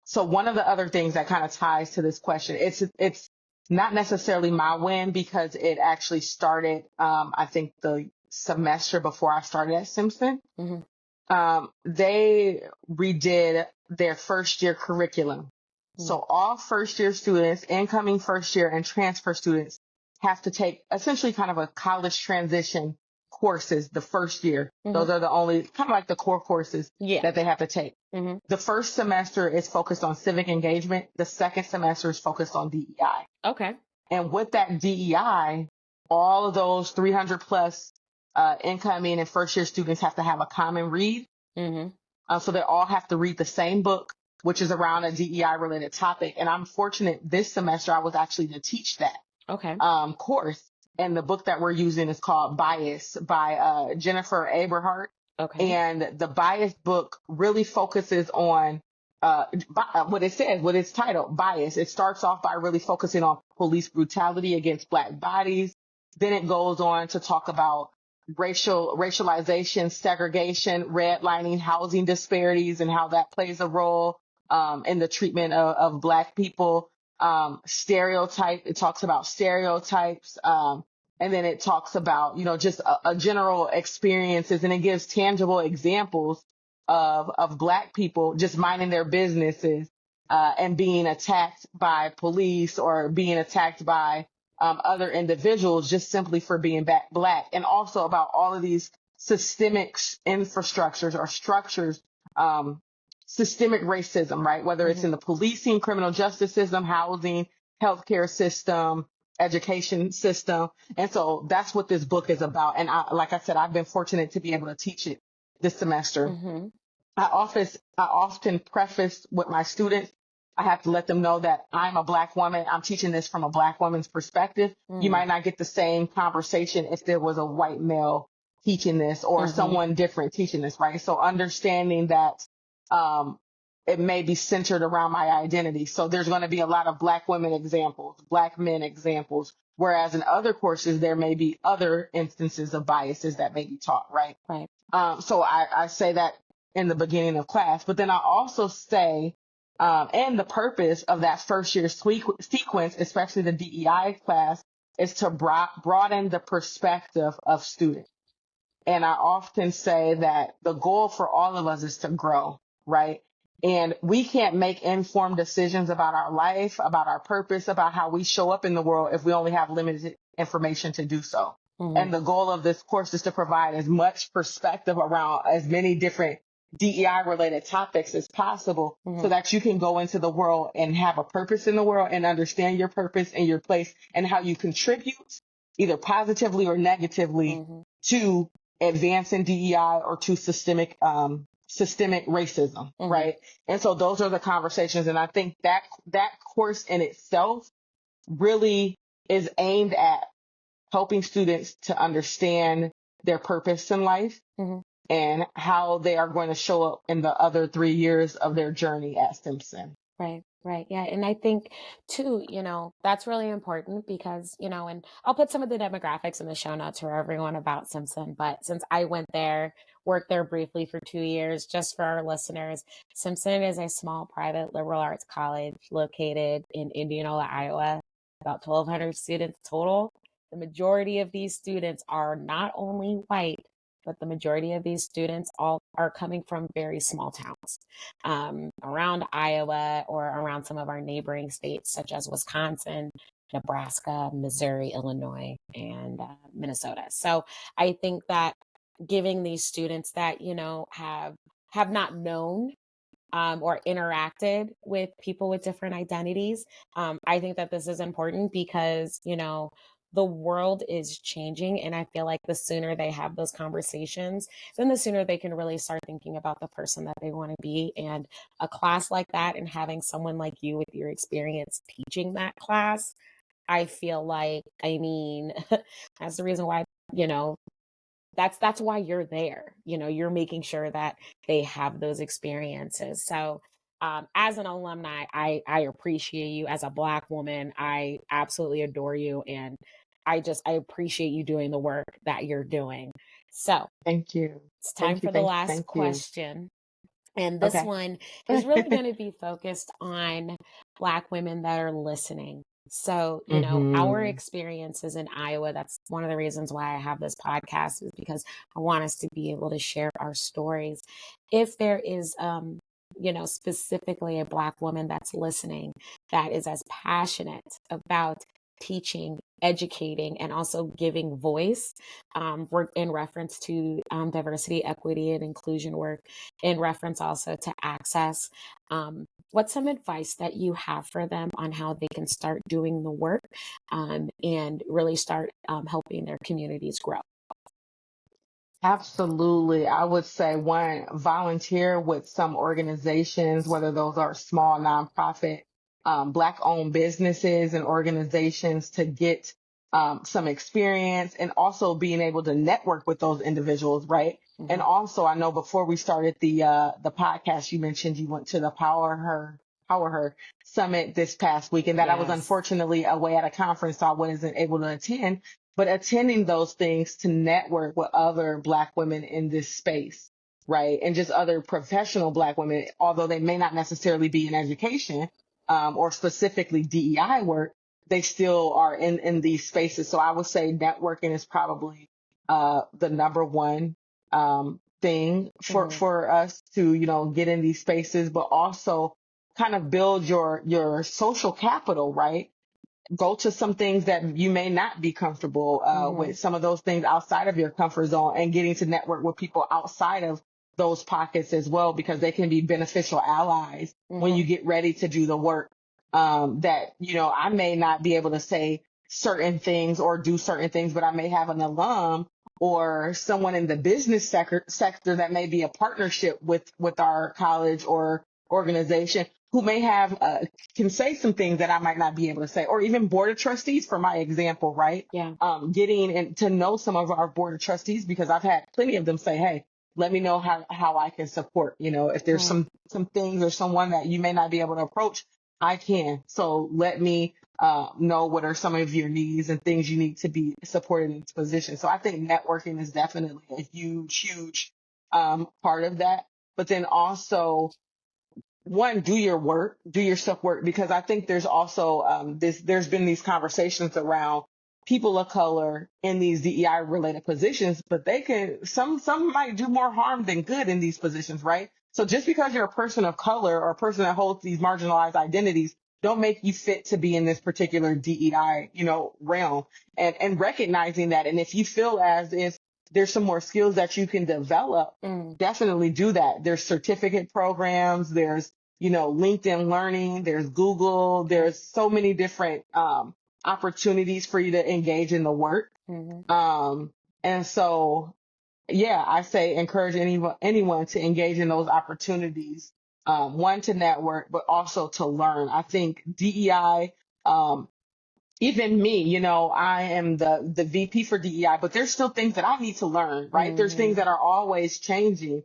so one of the other things that kind of ties to this question, it's not necessarily my win because it actually started, I think the semester before I started at Simpson. Hmm. They redid their first year curriculum. Hmm. So all first year students, incoming first year and transfer students have to take essentially kind of a college transition courses the first year. Hmm. Those are the only kind of like the core courses Yeah. that they have to take. Hmm. The first semester is focused on civic engagement. The second semester is focused on DEI. Okay. And with that DEI, all of those 300 plus incoming and first year students have to have a common read. Hmm. So they all have to read the same book, which is around a DEI related topic. And I'm fortunate this semester I was actually to teach that Okay. course. And the book that we're using is called Bias by Jennifer Aberhart. Okay. And the Bias book really focuses on what it says, what it's titled, Bias. It starts off by really focusing on police brutality against Black bodies. Then it goes on to talk about racialization, segregation, redlining, housing disparities, and how that plays a role in the treatment of Black people. It talks about stereotypes. And then it talks about, just a general experiences, and it gives tangible examples of Black people just minding their businesses and being attacked by police or being attacked by other individuals just simply for being Black, and also about all of these systemic infrastructures or structures, systemic racism, right? Whether it's Hmm. in the policing, criminal justice system, housing, healthcare system, education system. And so that's what this book is about. And like I said, I've been fortunate to be able to teach it this semester. Hmm. I often preface with my students, I have to let them know that I'm a Black woman. I'm teaching this from a Black woman's perspective. You Hmm. might not get the same conversation if there was a white male teaching this or Hmm. someone different teaching this, right? So understanding that um, it may be centered around my identity. So there's going to be a lot of Black women examples, Black men examples, whereas in other courses, there may be other instances of biases that may be taught, right? Right. So I say that in the beginning of class, but then I also say, and the purpose of that first year sequence, especially the DEI class, is to broaden the perspective of students. And I often say that the goal for all of us is to grow, right? And we can't make informed decisions about our life, about our purpose, about how we show up in the world if we only have limited information to do so. Hmm. And the goal of this course is to provide as much perspective around as many different DEI related topics as possible Hmm. so that you can go into the world and have a purpose in the world and understand your purpose and your place and how you contribute either positively or negatively Hmm. to advancing DEI or to systemic racism, Hmm. right? And so those are the conversations. And I think that course in itself really is aimed at helping students to understand their purpose in life Hmm. and how they are going to show up in the other 3 years of their journey at Simpson. Right, right. Yeah. And I think too, that's really important because, and I'll put some of the demographics in the show notes for everyone about Simpson. But since I went there, worked there briefly for 2 years, just for our listeners, Simpson is a small private liberal arts college located in Indianola, Iowa, about 1,200 students total. The majority of these students are not only white, but the majority of these students all are coming from very small towns around Iowa or around some of our neighboring states, such as Wisconsin, Nebraska, Missouri, Illinois, and Minnesota. So I think that giving these students that, have not known or interacted with people with different identities. I think that this is important because, the world is changing. And I feel like the sooner they have those conversations, then the sooner they can really start thinking about the person that they want to be. And a class like that and having someone like you with your experience teaching that class, I feel like, that's the reason why, you know, that's why you're there. You're making sure that they have those experiences. So as an alumni, I appreciate you. As a Black woman, I absolutely adore you, and I appreciate you doing the work that you're doing. So Thank you. it's time Thank you. for the Thank you. last Thank you. question. And this Okay. one is really going to be focused on Black women that are listening. So, our Mm-hmm. experiences in Iowa, that's one of the reasons why I have this podcast, is because I want us to be able to share our stories. If there is, specifically a Black woman that's listening that is as passionate about teaching, educating, and also giving voice work in reference to diversity, equity, and inclusion work, in reference also to access. What's some advice that you have for them on how they can start doing the work and really start helping their communities grow? Absolutely. I would say one, volunteer with some organizations, whether those are small nonprofit, Black owned businesses and organizations to get some experience and also being able to network with those individuals, right? And Hmm. also, I know before we started the podcast, you mentioned you went to the Power Her Summit this past week, and that I was Yes. unfortunately away at a conference, so I wasn't able to attend, but attending those things to network with other Black women in this space, right? And just other professional Black women, although they may not necessarily be in education or specifically DEI work, they still are in these spaces. So I would say networking is probably the number one thing Hmm. for us to, get in these spaces, but also kind of build your social capital, right? Go to some things that you may not be comfortable Hmm. with, some of those things outside of your comfort zone, and getting to network with people outside of those pockets as well, because they can be beneficial allies when you Hmm. get ready to do the work. That, I may not be able to say certain things or do certain things, but I may have an alum or someone in the business sector that may be a partnership with our college or organization who may have can say some things that I might not be able to say, or even board of trustees, for my example, right? Yeah. Getting to know some of our board of trustees, because I've had plenty of them say, hey, let me know how I can support, if there's Mm. some things or someone that you may not be able to approach, I can. So let me know what are some of your needs and things you need to be supported in this position. So I think networking is definitely a huge part of that. But then also, one, do your work, do your stuff work, because I think there's also there's been these conversations around people of color in these DEI related positions, but they can, some might do more harm than good in these positions, right? So just because you're a person of color or a person that holds these marginalized identities, don't make you fit to be in this particular DEI, realm, and recognizing that. And if you feel as if there's some more skills that you can develop, Mm. definitely do that. There's certificate programs, there's, LinkedIn Learning, there's Google, Okay. there's so many different opportunities for you to engage in the work. Hmm. Um, and so, yeah, I say encourage anyone to engage in those opportunities. One, to network, but also to learn. I think DEI, even me, I am the VP for DEI, but there's still things that I need to learn, right? There's things Hmm. that are always changing.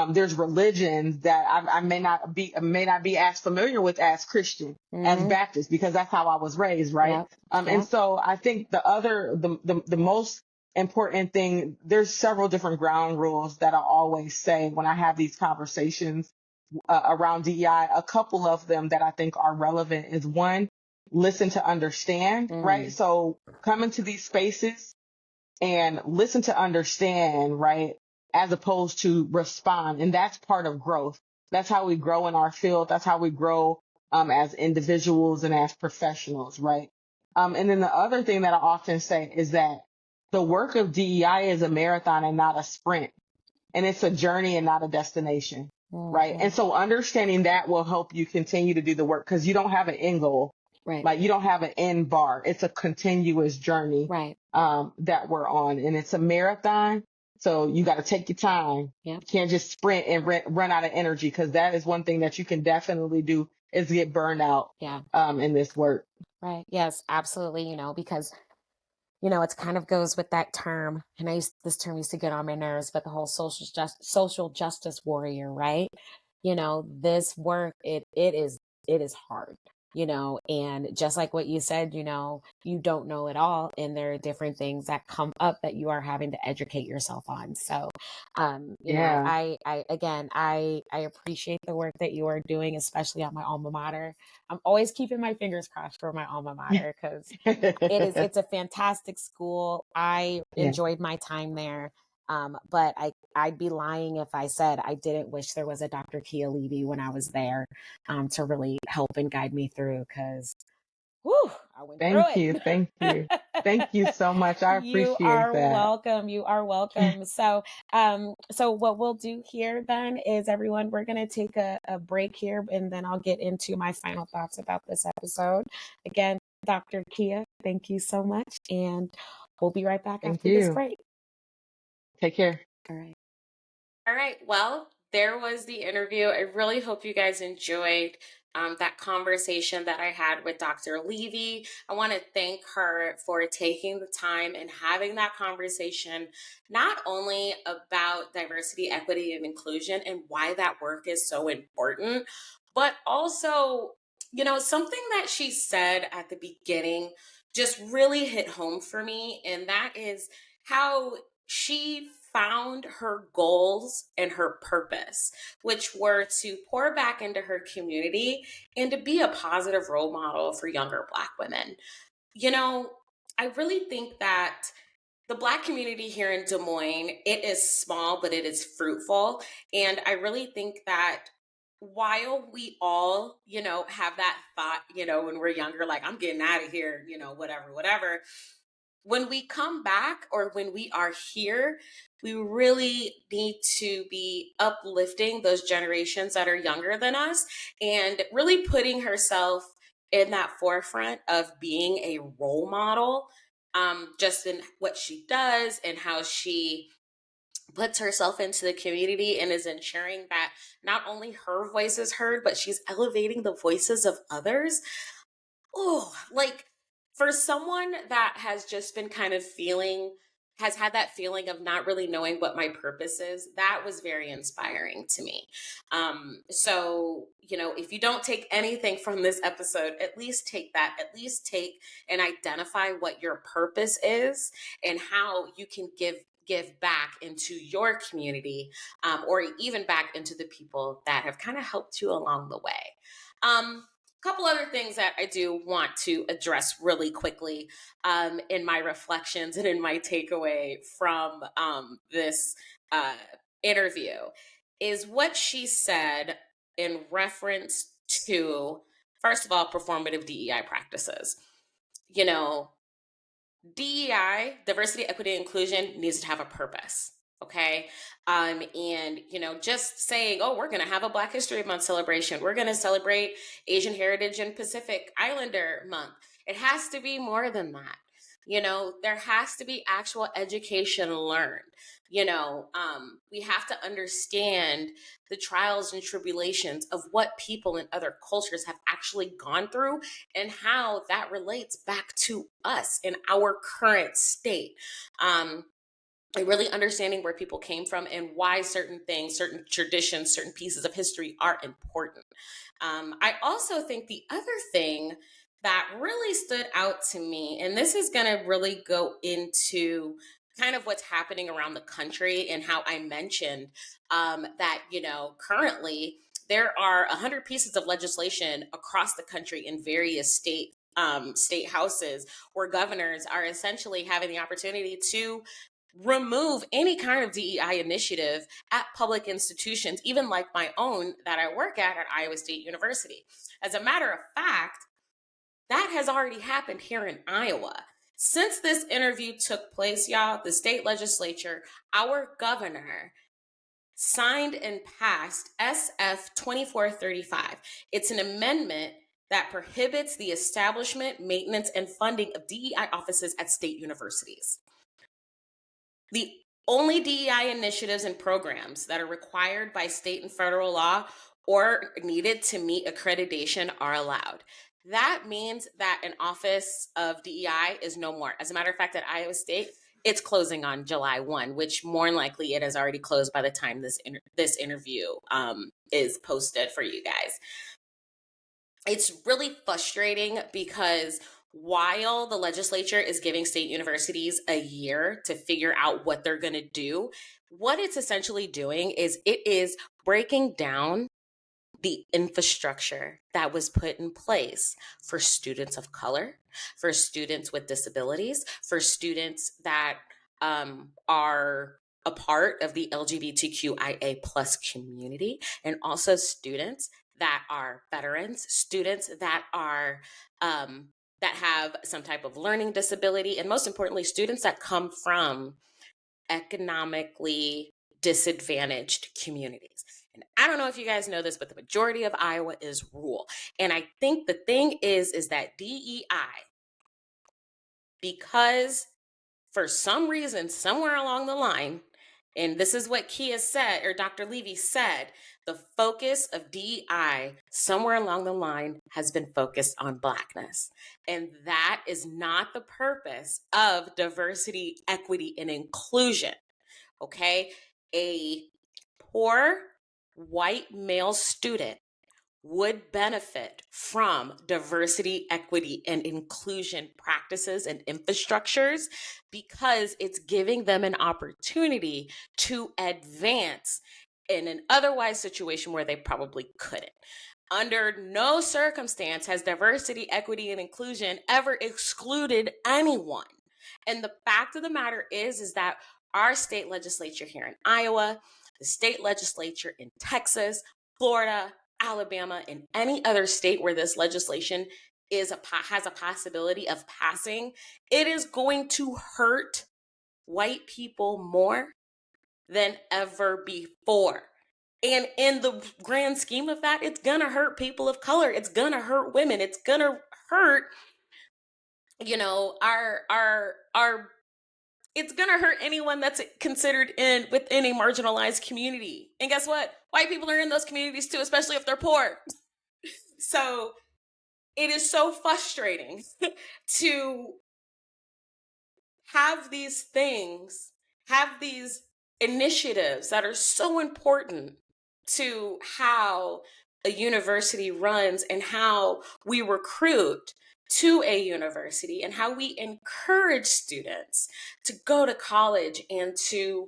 There's religions that I may not be as familiar with as Christian, as Hmm. Baptist, because that's how I was raised, right? Yep. And Yep. so I think the most important thing, there's several different ground rules that I always say when I have these conversations around DEI. A couple of them that I think are relevant is, one, listen to understand, right? Mm. So come into these spaces and listen to understand, right? as opposed to respond. And that's part of growth. That's how we grow in our field. That's how we grow as individuals and as professionals, right? And then the other thing that I often say is that the work of DEI is a marathon and not a sprint, and it's a journey and not a destination, right? And so understanding that will help you continue to do the work because you don't have an end goal. Right. Like you don't have an end bar. It's a continuous journey Right. that we're on, and it's a marathon. So you got to take your time. Yeah. You can't just sprint and run out of energy, because that is one thing that you can definitely do is get burned out Yeah. in this work. Right. Yes, absolutely. Because it kind of goes with that term, and this term used to get on my nerves, but the whole social justice warrior, right? This work, it is hard, and just like what you said, you don't know it all, and there are different things that come up that you are having to educate yourself on. So, Yeah. I appreciate the work that you are doing, especially at my alma mater. I'm always keeping my fingers crossed for my alma mater because it's a fantastic school. I Yeah. enjoyed my time there. But I'd be lying if I said I didn't wish there was a Dr. Keyah Levy when I was there, to really help and guide me through, because I went through Thank you. Thank you. Thank you so much. I You appreciate are that. welcome. You are welcome. So what we'll do here then is, everyone, we're going to take a break here, and then I'll get into my final thoughts about this episode. Again, Dr. Keyah, thank you so much. And we'll be right back Thank after this you. break. Take care. All right. All right. Well, there was the interview. I really hope you guys enjoyed that conversation that I had with Dr. Levy. I want to thank her for taking the time and having that conversation, not only about diversity, equity, and inclusion and why that work is so important, but also, something that she said at the beginning just really hit home for me. And that is how she found her goals and her purpose, which were to pour back into her community and to be a positive role model for younger Black women. I really think that the Black community here in Des Moines, it is small, but it is fruitful. And I really think that while we all, have that thought, when we're younger, like, I'm getting out of here, whatever, when we come back, or when we are here, we really need to be uplifting those generations that are younger than us, and really putting herself in that forefront of being a role model, just in what she does and how she puts herself into the community, and is ensuring that not only her voice is heard, but she's elevating the voices of others. Oh, like, for someone that has just been kind of has had that feeling of not really knowing what my purpose is, that was very inspiring to me. So, if you don't take anything from this episode, at least take that, at least take and identify what your purpose is, and how you can give back into your community, or even back into the people that have kind of helped you along the way. Couple other things that I do want to address really quickly, in my reflections and in my takeaway from this uh, interview, is what she said in reference to, first of all, performative DEI practices. DEI, diversity, equity, and inclusion, needs to have a purpose. Okay. And, just saying, oh, we're going to have a Black History Month celebration, we're going to celebrate Asian Heritage and Pacific Islander Month. It has to be more than that. There has to be actual education learned. We have to understand the trials and tribulations of what people in other cultures have actually gone through, and how that relates back to us in our current state. And really understanding where people came from, and why certain things, certain traditions, certain pieces of history are important. I also think the other thing that really stood out to me, and this is going to really go into kind of what's happening around the country, and how I mentioned that, currently there are 100 pieces of legislation across the country in various state houses, where governors are essentially having the opportunity to remove any kind of DEI initiative at public institutions, even like my own that I work at Iowa State University. As a matter of fact, that has already happened here in Iowa. Since this interview took place, y'all, the state legislature, our governor, signed and passed SF 2435. It's an amendment that prohibits the establishment, maintenance, and funding of DEI offices at state universities. The only DEI initiatives and programs that are required by state and federal law or needed to meet accreditation are allowed. That means that an office of DEI is no more. As a matter of fact, at Iowa State, it's closing on July 1, which more than likely it has already closed by the time this interview is posted for you guys. It's really frustrating because while the legislature is giving state universities a year to figure out what they're going to do, what it's essentially doing is it is breaking down the infrastructure that was put in place for students of color, for students with disabilities, for students that are a part of the LGBTQIA plus community, and also students that are veterans, students that are that have some type of learning disability, and most importantly, students that come from economically disadvantaged communities. And I don't know if you guys know this, but the majority of Iowa is rural. And I think the thing is that DEI, because for some reason, somewhere along the line, and this is what Keyah said, or Dr. Levy said, the focus of DEI somewhere along the line has been focused on Blackness. And that is not the purpose of diversity, equity, and inclusion. Okay? A poor white male student would benefit from diversity, equity, and inclusion practices and infrastructures because it's giving them an opportunity to advance in an otherwise situation where they probably couldn't. Under no circumstance has diversity, equity, and inclusion ever excluded anyone. And the fact of the matter is that our state legislature here in Iowa, the state legislature in Texas, Florida, Alabama, and any other state where this legislation has a possibility of passing, it is going to hurt white people more than ever before. And in the grand scheme of that, it's gonna hurt people of color. It's gonna hurt women. It's gonna hurt, our it's gonna hurt anyone that's considered within a marginalized community. And guess what? White people are in those communities too, especially if they're poor. So it is so frustrating to have these things, have these initiatives that are so important to how a university runs and how we recruit to a university and how we encourage students to go to college and to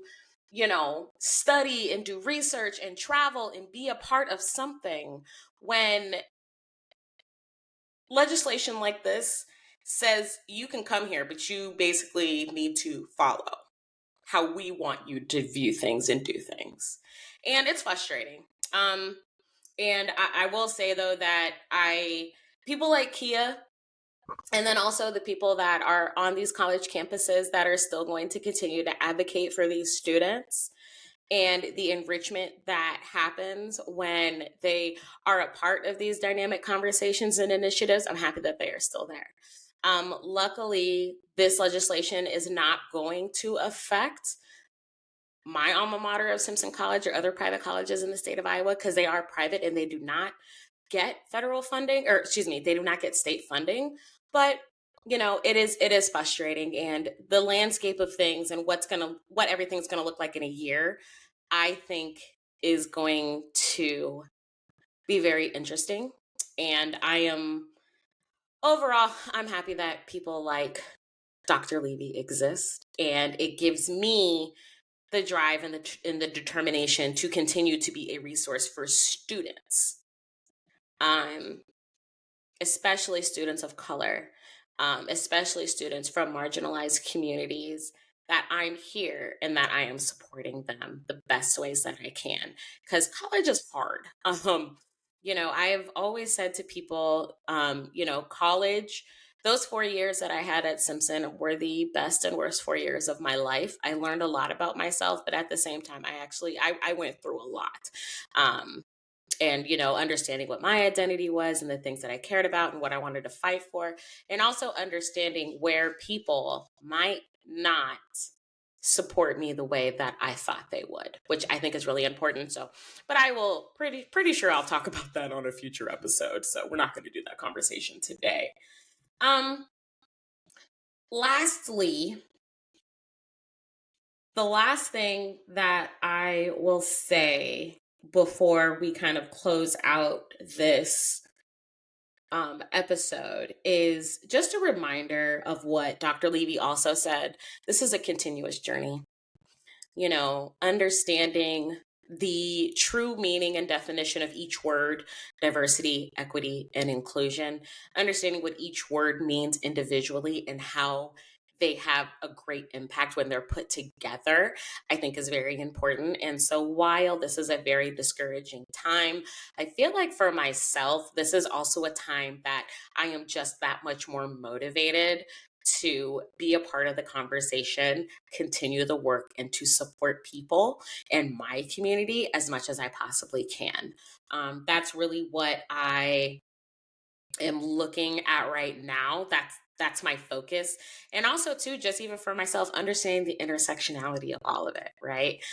study and do research and travel and be a part of something, when legislation like this says you can come here, but you basically need to follow how we want you to view things and do things. And it's frustrating. And I will say though that people like Keyah, and then also the people that are on these college campuses that are still going to continue to advocate for these students and the enrichment that happens when they are a part of these dynamic conversations and initiatives, I'm happy that they are still there. Luckily, this legislation is not going to affect my alma mater of Simpson College or other private colleges in the state of Iowa, because they are private and they do not get federal funding, or excuse me, they do not get state funding. But it is frustrating, and the landscape of things and what everything's gonna look like in a year, I think is going to be very interesting. And overall, I'm happy that people like Dr. Levy exist, and it gives me the drive and the determination to continue to be a resource for students, especially students of color, especially students from marginalized communities, that I'm here and that I am supporting them the best ways that I can. Because college is hard. I've always said to people, college, those 4 years that I had at Simpson were the best and worst 4 years of my life. I learned a lot about myself, but at the same time, I went through a lot. Um, and understanding what my identity was and the things that I cared about and what I wanted to fight for, and also understanding where people might not support me the way that I thought they would, which I think is really important. So, but I will pretty sure I'll talk about that on a future episode, so we're not going to do that conversation today. um Lastly, the last thing that I will say before we kind of close out this episode is just a reminder of what Dr. Levy also said. This is a continuous journey. Understanding the true meaning and definition of each word: diversity, equity, and inclusion, understanding what each word means individually and how they have a great impact when they're put together, I think is very important. And so while this is a very discouraging time, I feel like for myself, this is also a time that I am just that much more motivated to be a part of the conversation, continue the work, and to support people in my community as much as I possibly can. That's really what I am looking at right now. That's my focus. And also too, just even for myself, understanding the intersectionality of all of it, right?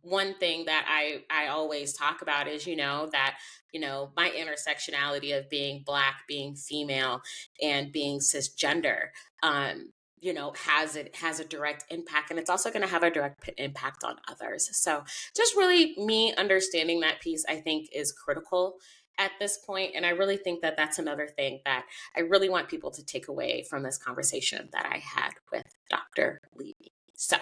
One thing that I always talk about is, that, my intersectionality of being Black, being female, and being cisgender, has a direct impact, and it's also going to have a direct impact on others. So just really me understanding that piece, I think, is critical at this point. And I really think that that's another thing that I really want people to take away from this conversation that I had with Dr. Levy. So,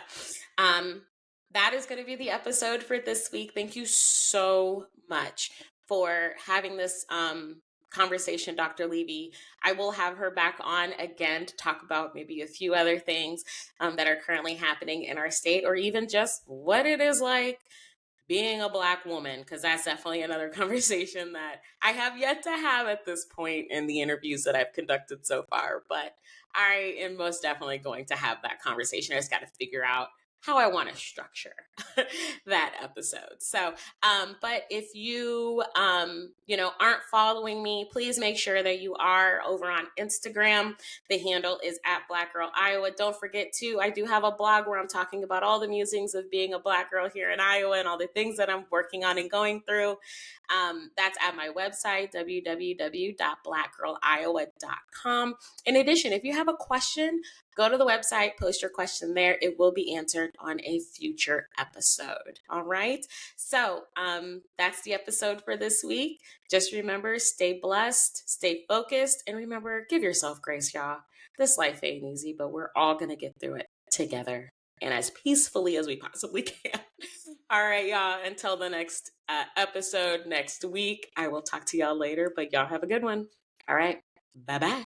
that is going to be the episode for this week. Thank you so much for having this conversation, Dr. Levy. I will have her back on again to talk about maybe a few other things that are currently happening in our state, or even just what it is like being a Black woman, because that's definitely another conversation that I have yet to have at this point in the interviews that I've conducted so far. But I am most definitely going to have that conversation. I just got to figure out how I want to structure that episode. So, but if you, aren't following me, please make sure that you are over on Instagram. The handle is at Black Girl Iowa. Don't forget to, I do have a blog where I'm talking about all the musings of being a Black girl here in Iowa and all the things that I'm working on and going through. That's at my website, www.blackgirliowa.com. In addition, if you have a question, go to the website, post your question there. It will be answered on a future episode. All right. So that's the episode for this week. Just remember, stay blessed, stay focused, and remember, give yourself grace, y'all. This life ain't easy, but we're all going to get through it together and as peacefully as we possibly can. All right, y'all. Until the next episode next week, I will talk to y'all later, but y'all have a good one. All right. Bye-bye.